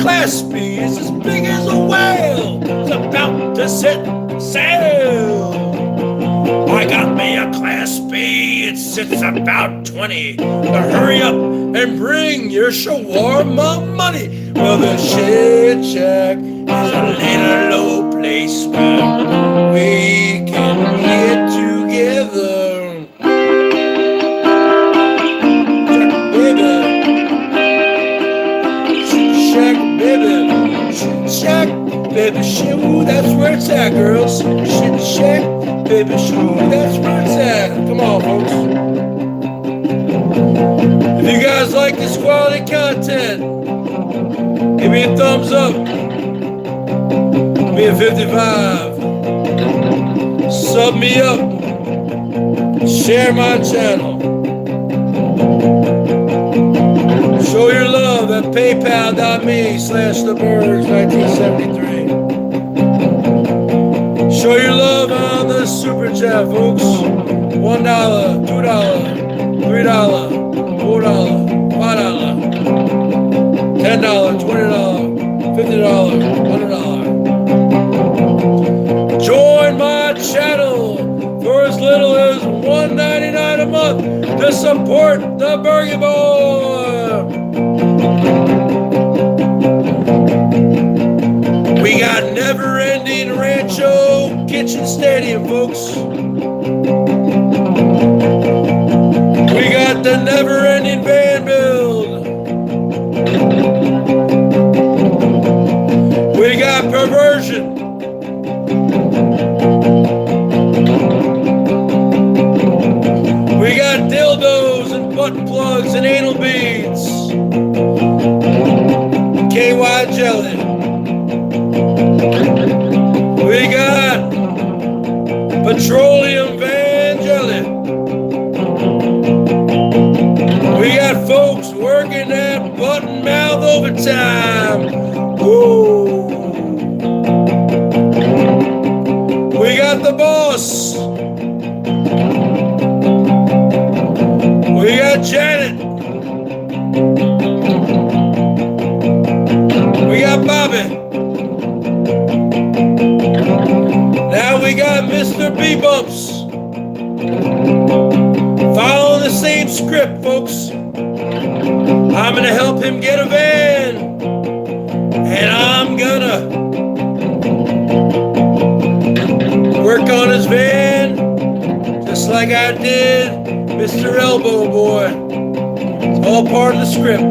Class B is as big as a whale. It's about to set sail. I got me a Class B, it sits about 20. Now hurry up and bring your shawarma money. Well, the shit shack is a little low place where we can get together. Shack, baby, shit, ooh, that's where it's at, girls. Shit, shack, baby, shit, ooh, that's where it's at. Come on, folks. If you guys like this quality content, give me a thumbs up. Give me a 55. Sub me up. Share my channel. Show your love at paypal.me/thebergs1973. Show your love on the super chat, folks. $1, $2, $3, $4, $5, $10, $20, $50, $100. Join my channel for as little as $1.99. Support the Burger Boy. We got never-ending Rancho Kitchen Stadium, folks. We got the never-ending van build. We got perversion. We got dildos and butt plugs and anal beads. KY jelly. We got petroleum van jelly. We got folks working that button mouth overtime. Woo! We got the boss. We got Janet. We got Bobby. Now we got Mr. B-Bumps. Following the same script, folks. I'm gonna help him get a van. And I'm gonna work on his van just like I did Mr. Elbow Boy. It's all part of the script.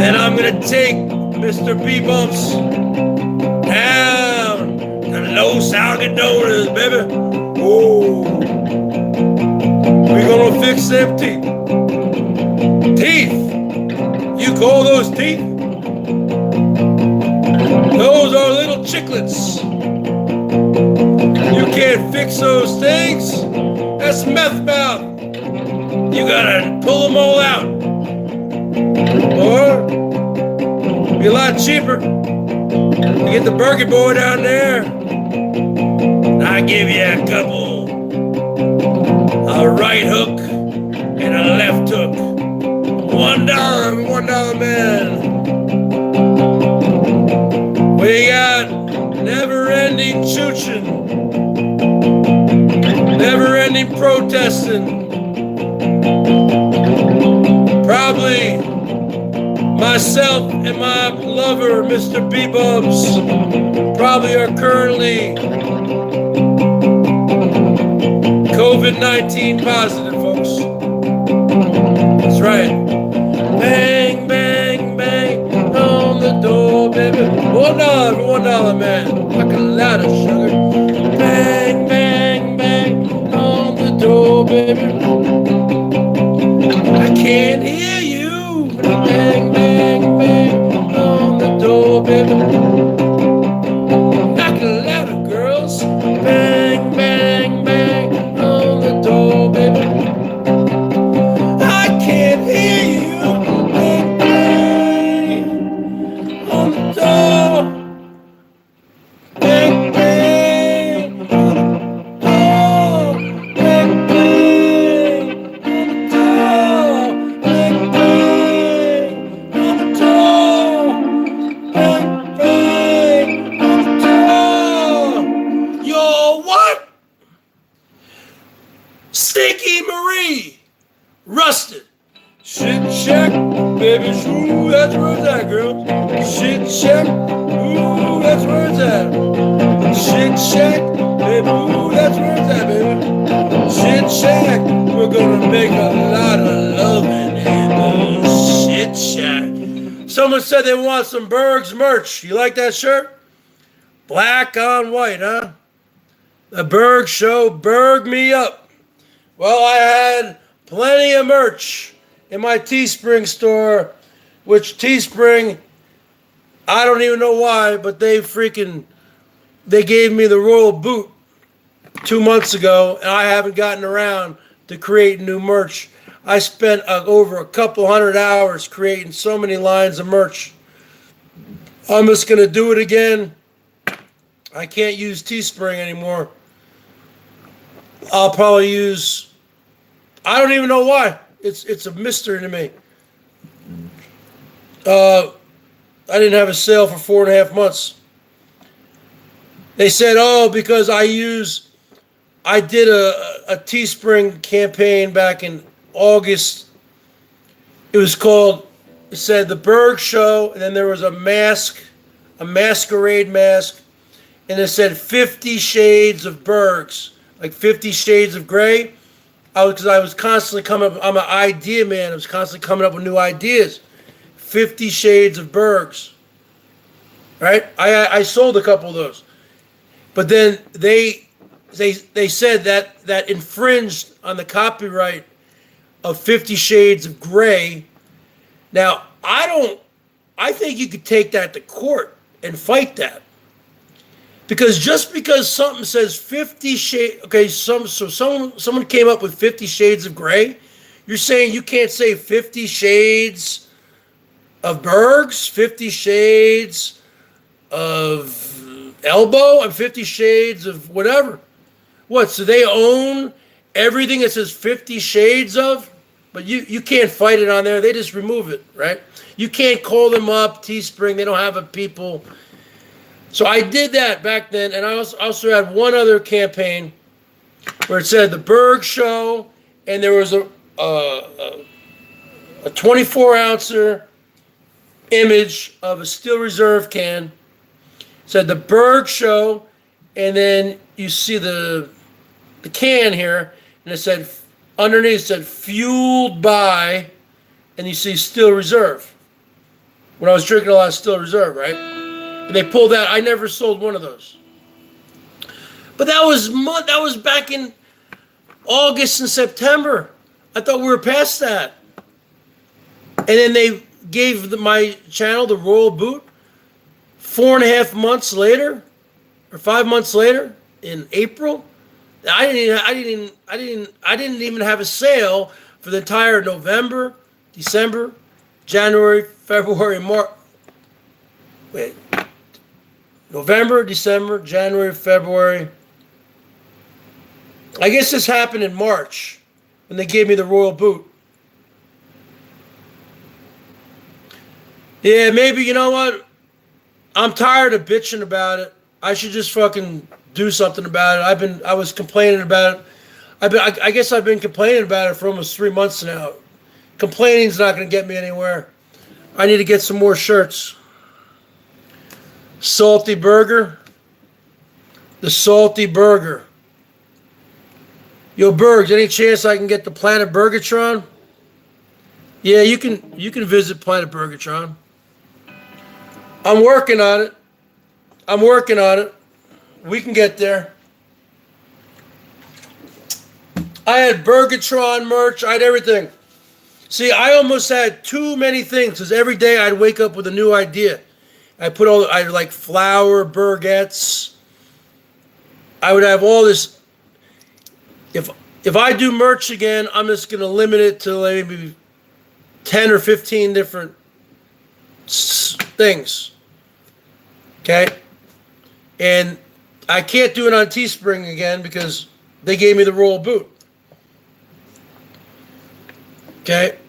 And I'm gonna take Mr. B-Bumps down to Los Algodones, baby. Ooh. We're gonna fix them teeth. Teeth? You call those teeth? Those are little chiclets. You can't fix those things. That's meth mouth. You gotta pull them all out. Or be a lot cheaper. You get the Burger Boy down there. I give you a couple. A right hook and a left hook. $1 man. We got never-ending chooching. Never-ending protesting. Probably myself and my lover, Mr. B-Bubs, probably are currently COVID-19 positive, folks. That's right. Bang, bang, bang on the door, baby. $1, man. Like a lot of sugar. Bang, bang, bang on the door, baby. I can't hear you. Bang, bang, bang on the door, baby. Like a lot of girls. Bang, bang, bang on the door, baby. I can't hear you. Bang, bang on the door. Bang, bang on the door. Bang, bang on the door. Bang, bang on the door. Bang, bang on the door. You're what? Stinky Marie. Rusted. Shit shack, baby, ooh, that's where it's at, girl. Shit shack, ooh, that's where it's at. Shit shack, baby, ooh, that's where it's at, baby. Shit shack, we're gonna make a lot of loving in the shit shack. Someone said they want some BERGS merch. You like that shirt? Black on white, huh? The BERGS Show, Berg me up. Well, I had plenty of merch in my Teespring store, which Teespring, I don't even know why, but they gave me the royal boot 2 months ago, and I haven't gotten around to create new merch. I spent over a couple hundred hours creating so many lines of merch. I'm just going to do it again. I can't use Teespring anymore. I'll probably use, I don't even know why. It's a mystery to me. I didn't have a sale for 4.5 months. They said, oh, because I did a Teespring campaign back in August. It was called, it said the BERGS Show, and then there was a mask, a masquerade mask, and it said 50 Shades of BERGS, like 50 Shades of Gray. Because I was constantly coming up, I'm an idea man, I was constantly coming up with new ideas. 50 Shades of BERGS. Right? I sold a couple of those. But then they said that infringed on the copyright of 50 Shades of Gray. Now, I think you could take that to court and fight that. Because just because something says 50 shades, okay, someone came up with 50 Shades of Gray, you're saying you can't say 50 Shades of BERGS, 50 Shades of elbow, and 50 Shades of whatever. What, so they own everything that says 50 Shades of? But you can't fight it on there. They just remove it, right? You can't call them up, Teespring. They don't have a people. So I did that back then, and I also had one other campaign where it said the BERGS Show, and there was a 24-ouncer image of a Steel Reserve can. It said the BERGS Show, and then you see the can here, and it said underneath, it said fueled by, and you see Steel Reserve. When I was drinking a lot of Steel Reserve, right? And they pulled that. I never sold one of those. But that was back in August and September. I thought we were past that. And then they gave my channel the royal boot 4.5 months later, or 5 months later, in April. I didn't even have a sale for the entire November, December, January, February, March. Wait. November, December, January, February. I guess this happened in March when they gave me the royal boot. Yeah, maybe, you know what? I'm tired of bitching about it. I should just fucking do something about it. I was complaining about it. I guess I've been complaining about it for almost 3 months now. Complaining's not going to get me anywhere. I need to get some more shirts. Salty burger. The salty burger. Yo, Bergs, any chance I can get the Planet Burgatron? Yeah, you can visit Planet Burgatron. I'm working on it. We can get there. I had Burgatron merch. I had everything. See, I almost had too many things because every day I'd wake up with a new idea. I like flour baguettes. I would have all this. If I do merch again, I'm just going to limit it to maybe 10 or 15 different things. Okay? And I can't do it on Teespring again because they gave me the royal boot. Okay?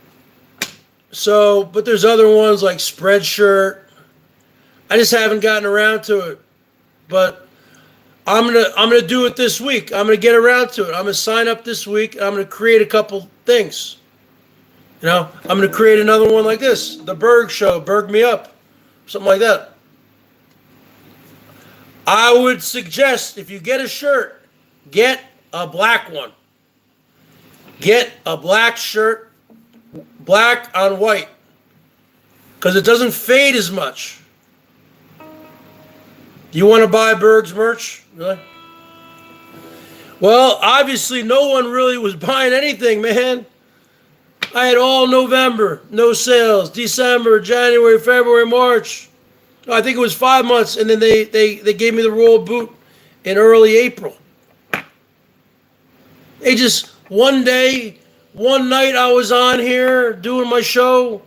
So, but there's other ones like Spreadshirt. I just haven't gotten around to it. But I'm gonna do it this week. I'm gonna get around to it. I'm gonna sign up this week. I'm gonna create a couple things. You know, I'm gonna create another one like this, the BERGS Show, Berg Me Up, something like that. I would suggest if you get a shirt, get a black one. Get a black shirt, black on white, because it doesn't fade as much. You want to buy BERGS merch? Really? Well, obviously no one really was buying anything, man. I had all November, no sales. December, January, February, March. I think it was 5 months, and then they gave me the royal boot in early April. They just, one day, one night I was on here doing my show.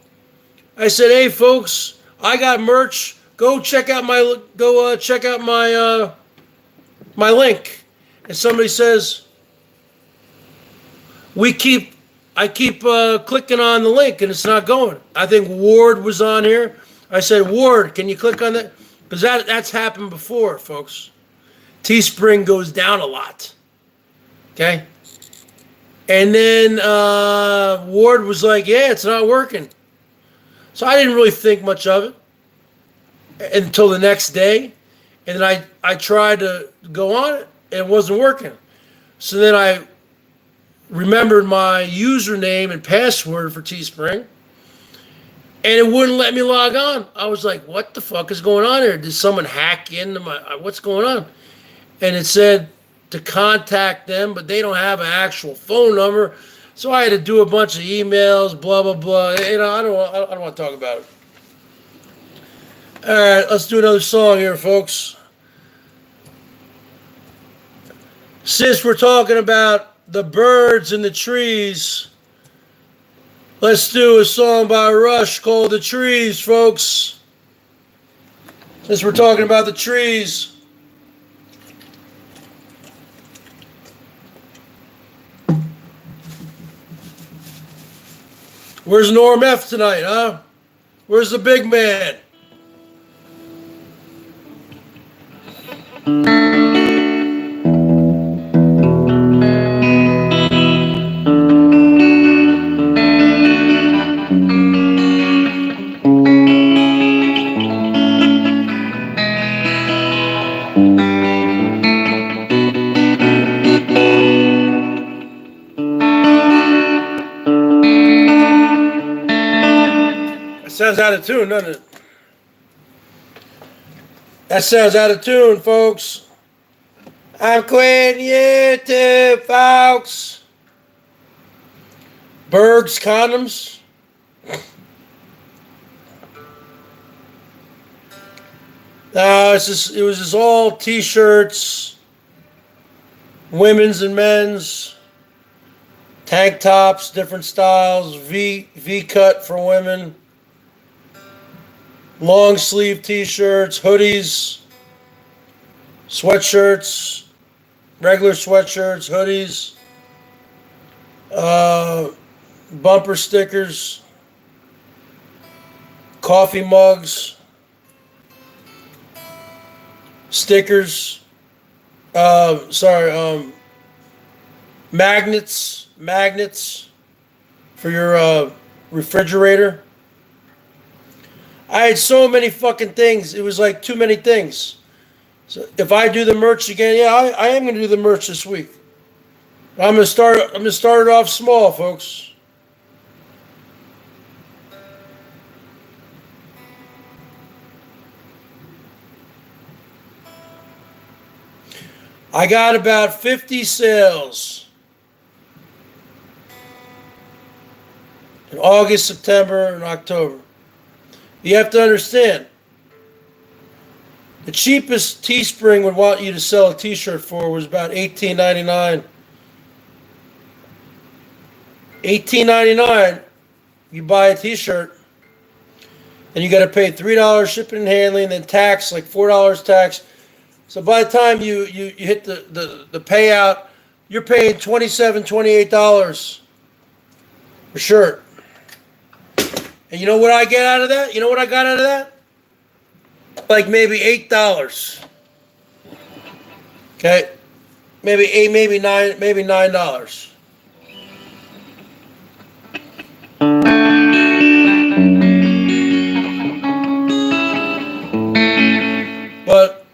I said, hey folks, I got merch. Go check out my my link. And somebody says, I keep clicking on the link and it's not going. I think Ward was on here. I said, Ward, can you click on that? Because that's happened before, folks. Teespring goes down a lot. Okay? And then Ward was like, yeah, it's not working. So I didn't really think much of it until the next day. And then I tried to go on it, and it wasn't working. So then I remembered my username and password for Teespring, and it wouldn't let me log on. I was like, what the fuck is going on here? Did someone hack into what's going on? And it said to contact them, but they don't have an actual phone number. So I had to do a bunch of emails, blah, blah, blah. You know, I don't want to talk about it. All right, let's do another song here, folks. Since we're talking about the birds and the trees, let's do a song by Rush called The Trees, folks. Since we're talking about the trees. Where's Norm F tonight, huh? Where's the big man? Sounds out of tune, doesn't it? That sounds out of tune, folks. I'm quitting YouTube, folks. BERGS condoms. No, it was just all t-shirts, women's and men's, tank tops, different styles, V cut for women. Long sleeve t-shirts, hoodies, sweatshirts, regular sweatshirts, hoodies, bumper stickers, coffee mugs, stickers, magnets for your refrigerator. I had so many fucking things. It was like too many things. So if I do the merch again, yeah, I am going to do the merch this week. I'm going to start it off small, folks. I got about 50 sales in August, September, and October. You have to understand, the cheapest Teespring would want you to sell a t-shirt for was about $18.99. $18.99, you buy a t-shirt, and you got to pay $3 shipping and handling, and then tax, like $4 tax. So by the time you hit the payout, you're paying $27, $28 per shirt. And you know what I get out of that? You know what I got out of that? Like maybe $8. Okay? Maybe $8, maybe $9. But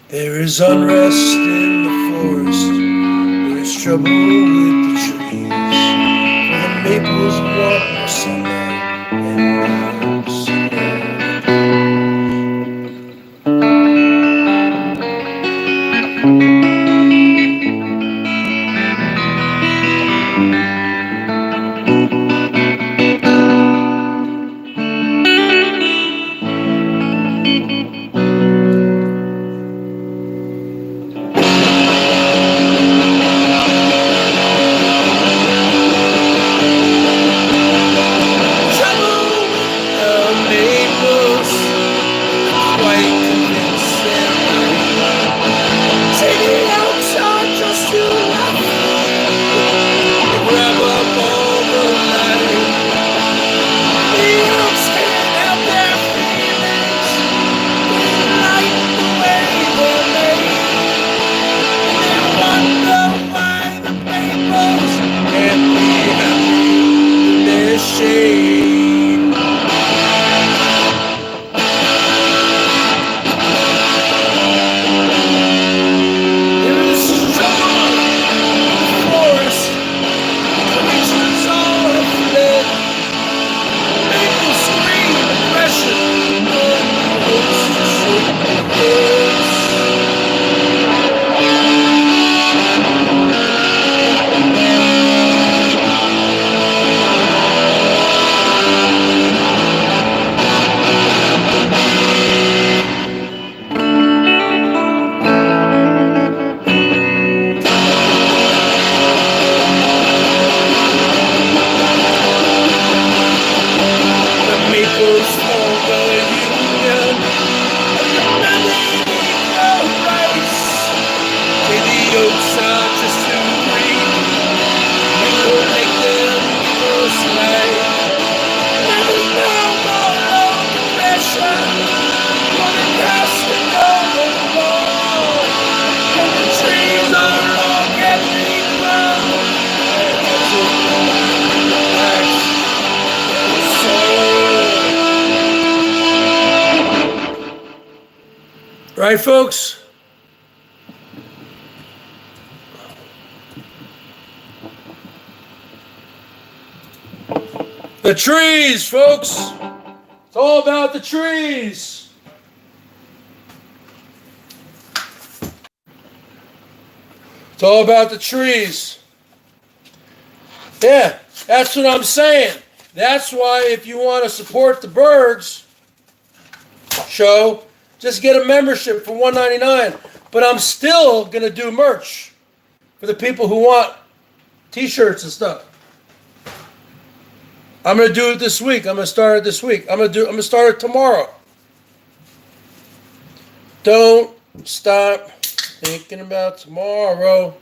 there is unrest in the forest, there is trouble with the trees, for the maples want more sunlight and more sunlight. Right, folks? The trees, folks. It's all about the trees. It's all about the trees. Yeah, that's what I'm saying. That's why if you want to support the BERGS show, just get a membership for $1.99. But I'm still going to do merch for the people who want t-shirts and stuff. I'm going to do it this week. I'm going to start it this week. I'm going to start it tomorrow. Don't stop thinking about tomorrow.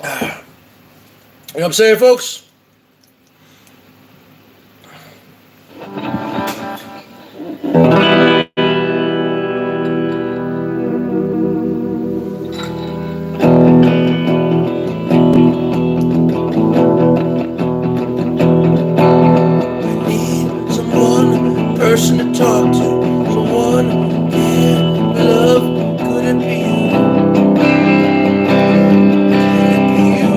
You know what I'm saying, folks? Person to talk to, someone can love. Could it be you? Could it be you?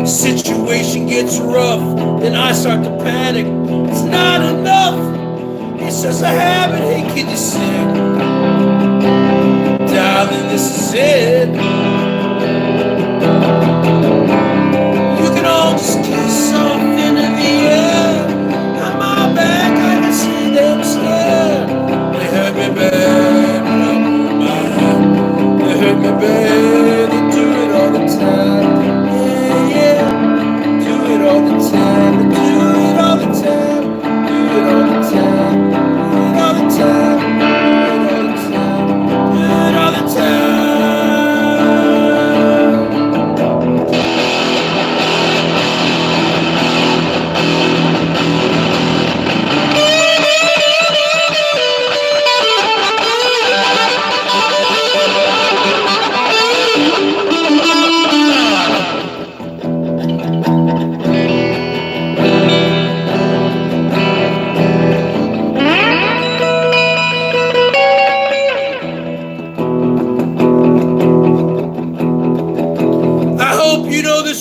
Situation gets rough, then I start to panic. It's not enough. It's just a habit. Hey, can you see? Darling, this is it. You can all just kiss off into the air. On my back, I can see them stare. They hurt me bad, but I won't mind. They hurt me bad, they do it all the time. Yeah, yeah, do it all the time. They do it all the time. Do it all the time. Do it all the time.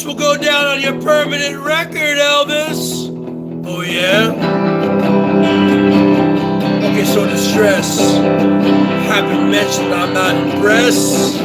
Will go down on your permanent record, Elvis. Oh, yeah? Okay, so distress. Haven't mentioned I'm not impressed.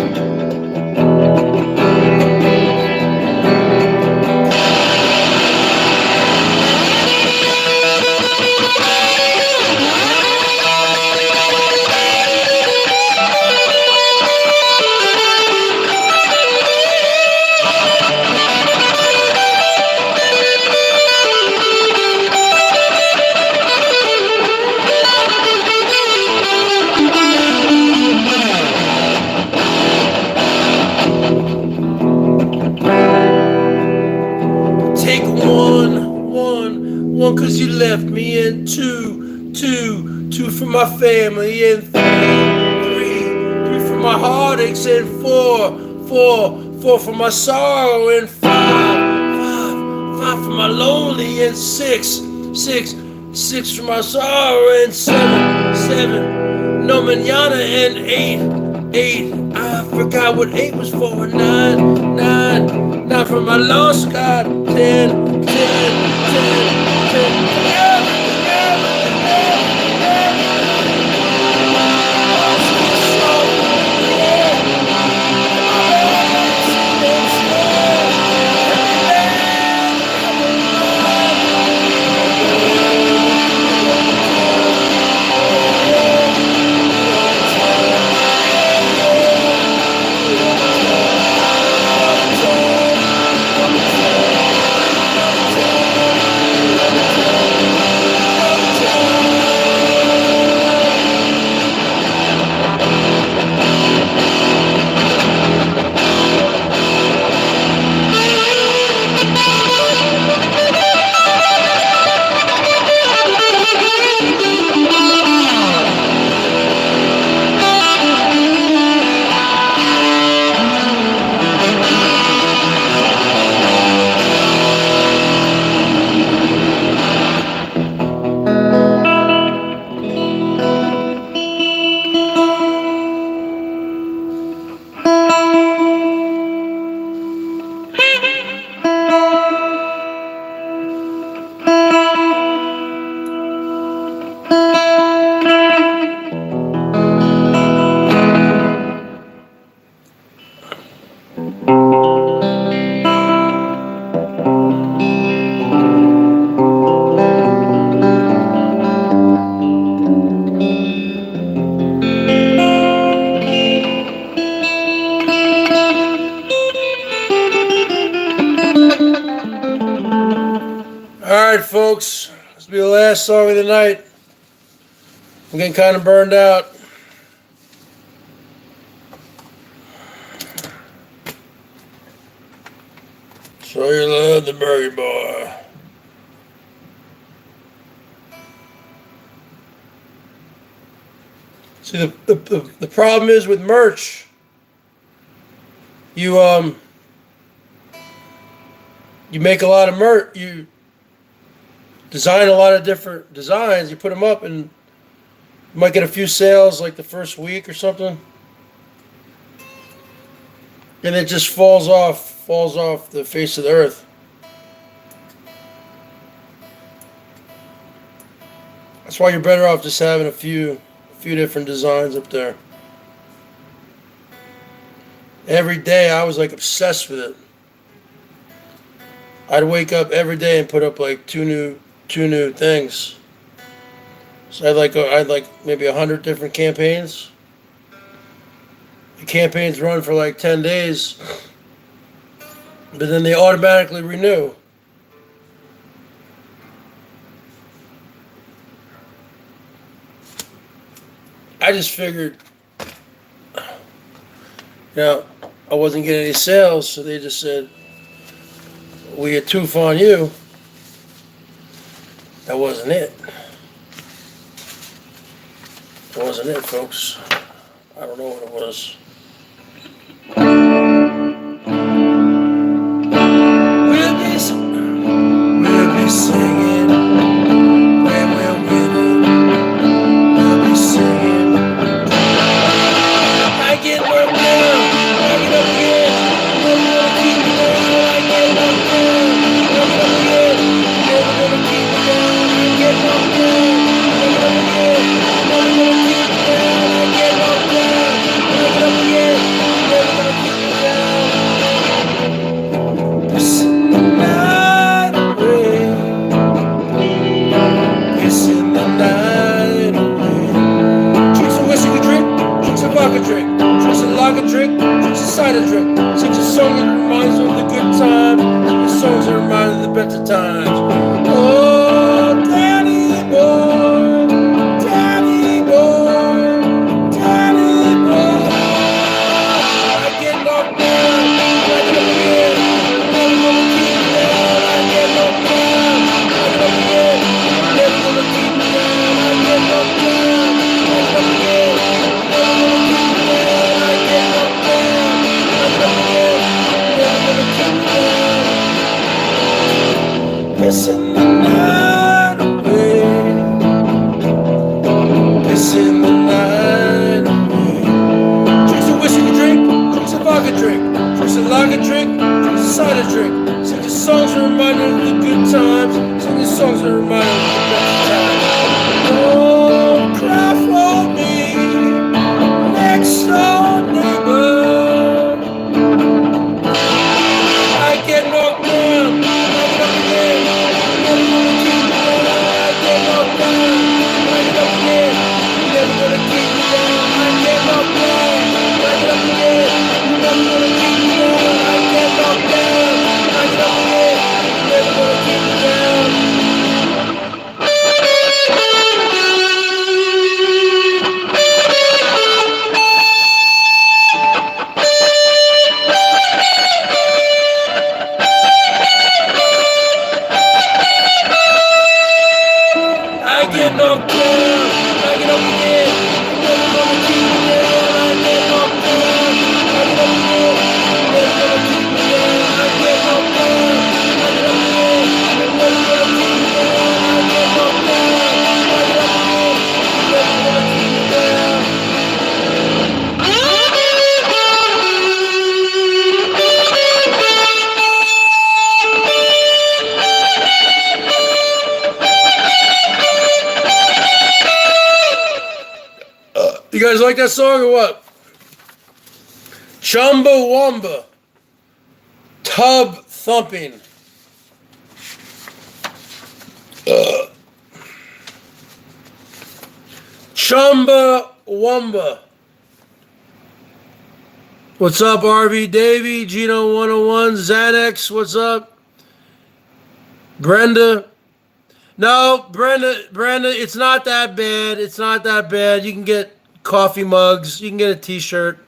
One, cause you left me, and two for my family, and three for my heartaches, and four for my sorrow, and five for my lonely, and six for my sorrow, and seven no manana, and eight, I forgot what 8 was for, nine for my lost God, 10. Alright, folks. This will be the last song of the night. I'm getting kind of burned out. So you love the Burger Boy. See, the problem is with merch, you make a lot of merch, you design a lot of different designs, you put them up, and you might get a few sales like the first week or something, and it just falls off the face of the earth. That's why you're better off just having a few different designs up there. Every day I was like obsessed with it. I'd wake up every day and put up like two new things. So I'd like maybe 100 different campaigns. The campaigns run for like 10 days, but then they automatically renew. I just figured, I wasn't getting any sales, so they just said, we get tooth on you. That wasn't it. That wasn't it, folks. I don't know what it was. We'll be singing when we're winning. We'll be singing. I get knocked down, I get up again. Never gonna keep me down. I get knocked down, I get up again. Never gonna keep me down. I get knocked down, I get up again. Never gonna keep me down. I get knocked down, I get up again. Never gonna keep me down. Pissing the night away. Pissing the night away. Drinks a whiskey drink, drinks a vodka drink, drinks a lager drink, drinks a cider drink. Sings a song that reminds her of the good times, sings songs that remind her of the better times. Oh, daddy boy, daddy boy, daddy boy. I get knocked down, I get up again. Never gonna keep me down. I get knocked down, I get up again. Never gonna keep me down. I get knocked down, I get up again. Never gonna keep me down. I get knocked down, I get up again. Never gonna keep me down. Pissing the night away. Pissing the night away. Drinks a whiskey drink, drinks a vodka drink, drinks a lager drink, drinks a cider drink. Sings the songs that remind her of the good times, sings the songs that remind her of the better times. Oh, cry for me, next door neighbor. I get knocked down, I get up again. Never gonna keep me down. I get knocked down, I get up again. Never gonna keep me down. I get knocked down, I get up again. Never gonna keep me down. I get knocked down, I get up again. Never gonna keep me down. I get knocked down, I get up again. Never gonna keep me down. I get knocked down, I get up again. Never gonna keep me down. I get knocked down, I get up again. Never gonna keep me down. I get knocked down, I get up again. Never gonna keep me down. You guys like that song or what? Chumbawamba. Tub thumping. Chumbawamba. What's up, RV Davey? Gino 101. Xanax, what's up? Brenda. No, Brenda, it's not that bad. It's not that bad. You can get coffee mugs. You can get a T-shirt,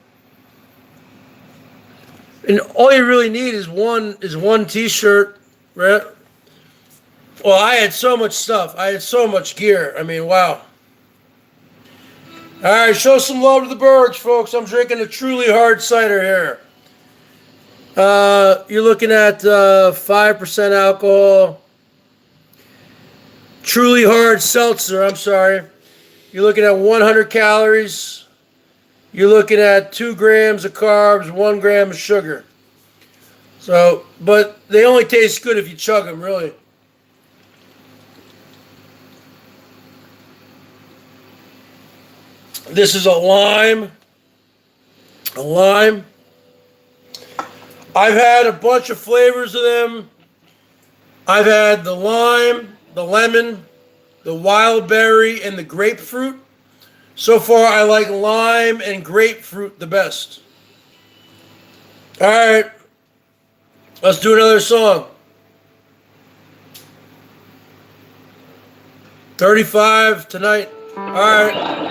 and all you really need is one T-shirt, right? Well, I had so much stuff. I had so much gear. I mean, wow. All right, show some love to the Bergs, folks. I'm drinking a truly hard cider here. You're looking at 5% alcohol. Truly hard seltzer, I'm sorry. You're looking at 100 calories. You're looking at 2 grams of carbs, 1 gram of sugar. So, but they only taste good if you chug them, really. This is a lime. A lime. I've had a bunch of flavors of them. I've had the lime, the lemon, the wild berry, and the grapefruit. So far, I like lime and grapefruit the best. All right. Let's do another song. 35 tonight. All right.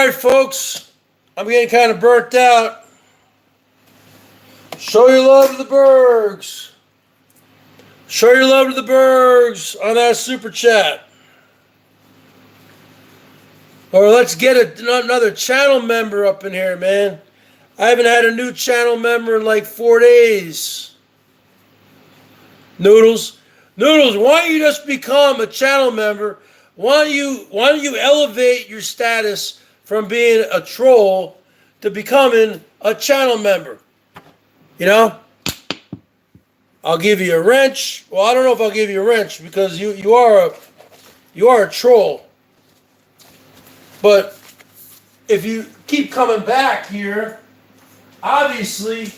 right, folks. I'm getting kind of burnt out. Show your love to the Bergs. Show your love to the Bergs on that super chat. Or let's get another channel member up in here, man. I haven't had a new channel member in like 4 days. Noodles, why don't you just become a channel member? Why don't you elevate your status from being a troll to becoming a channel member? You know? I'll give you a wrench. Well, I don't know if I'll give you a wrench because you are a troll. But if you keep coming back here, obviously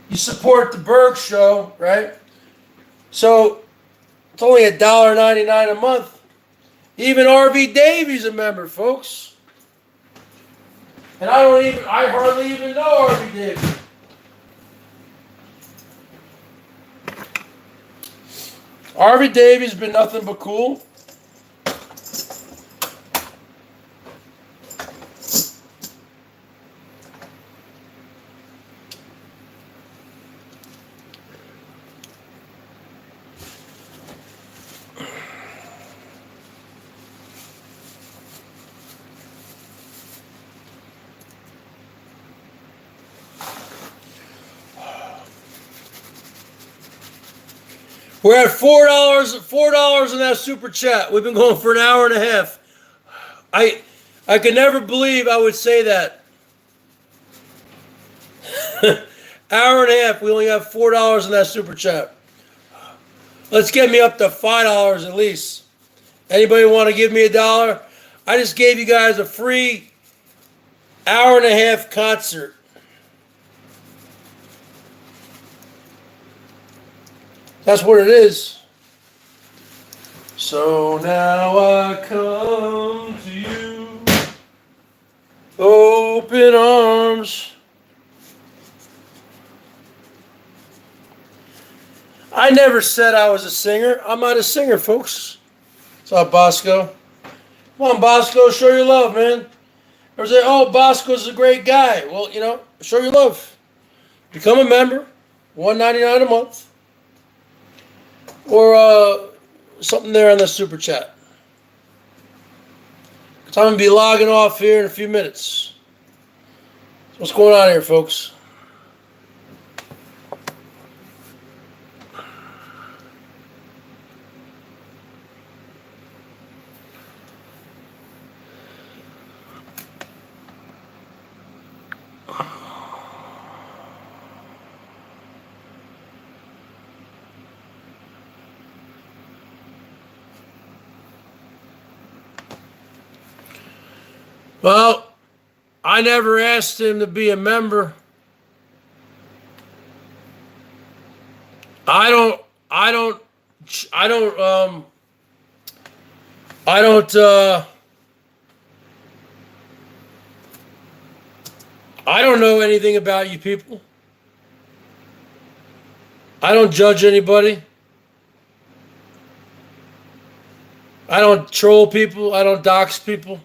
you support the BERGS Show, right? So it's only $1.99 a month. Even RV Davies a member, folks. And I hardly even know RV Davies. RV Davies been nothing but cool. We're at $4 in that super chat. We've been going for an hour and a half. I could never believe I would say that. Hour and a half. We only have $4 in that super chat. Let's get me up to $5 at least. Anybody want to give me $1? I just gave you guys a free hour and a half concert. That's what it is. So now I come to you, open arms. I never said I was a singer. I'm not a singer, folks. What's up, Bosco? Come on, Bosco, show your love, man. Or say, oh, Bosco's a great guy. Well, you know, show your love. Become a member, $1.99 a month. Or something there on the super chat. So I'm going to be logging off here in a few minutes. So what's going on here, folks? Well, I never asked him to be a member. I don't know anything about you people. I don't judge anybody. I don't troll people. I don't dox people.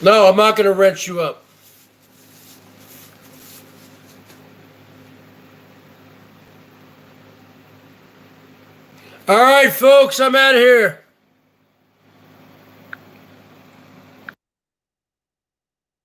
No, I'm not going to wrench you up. All right, folks, I'm out of here.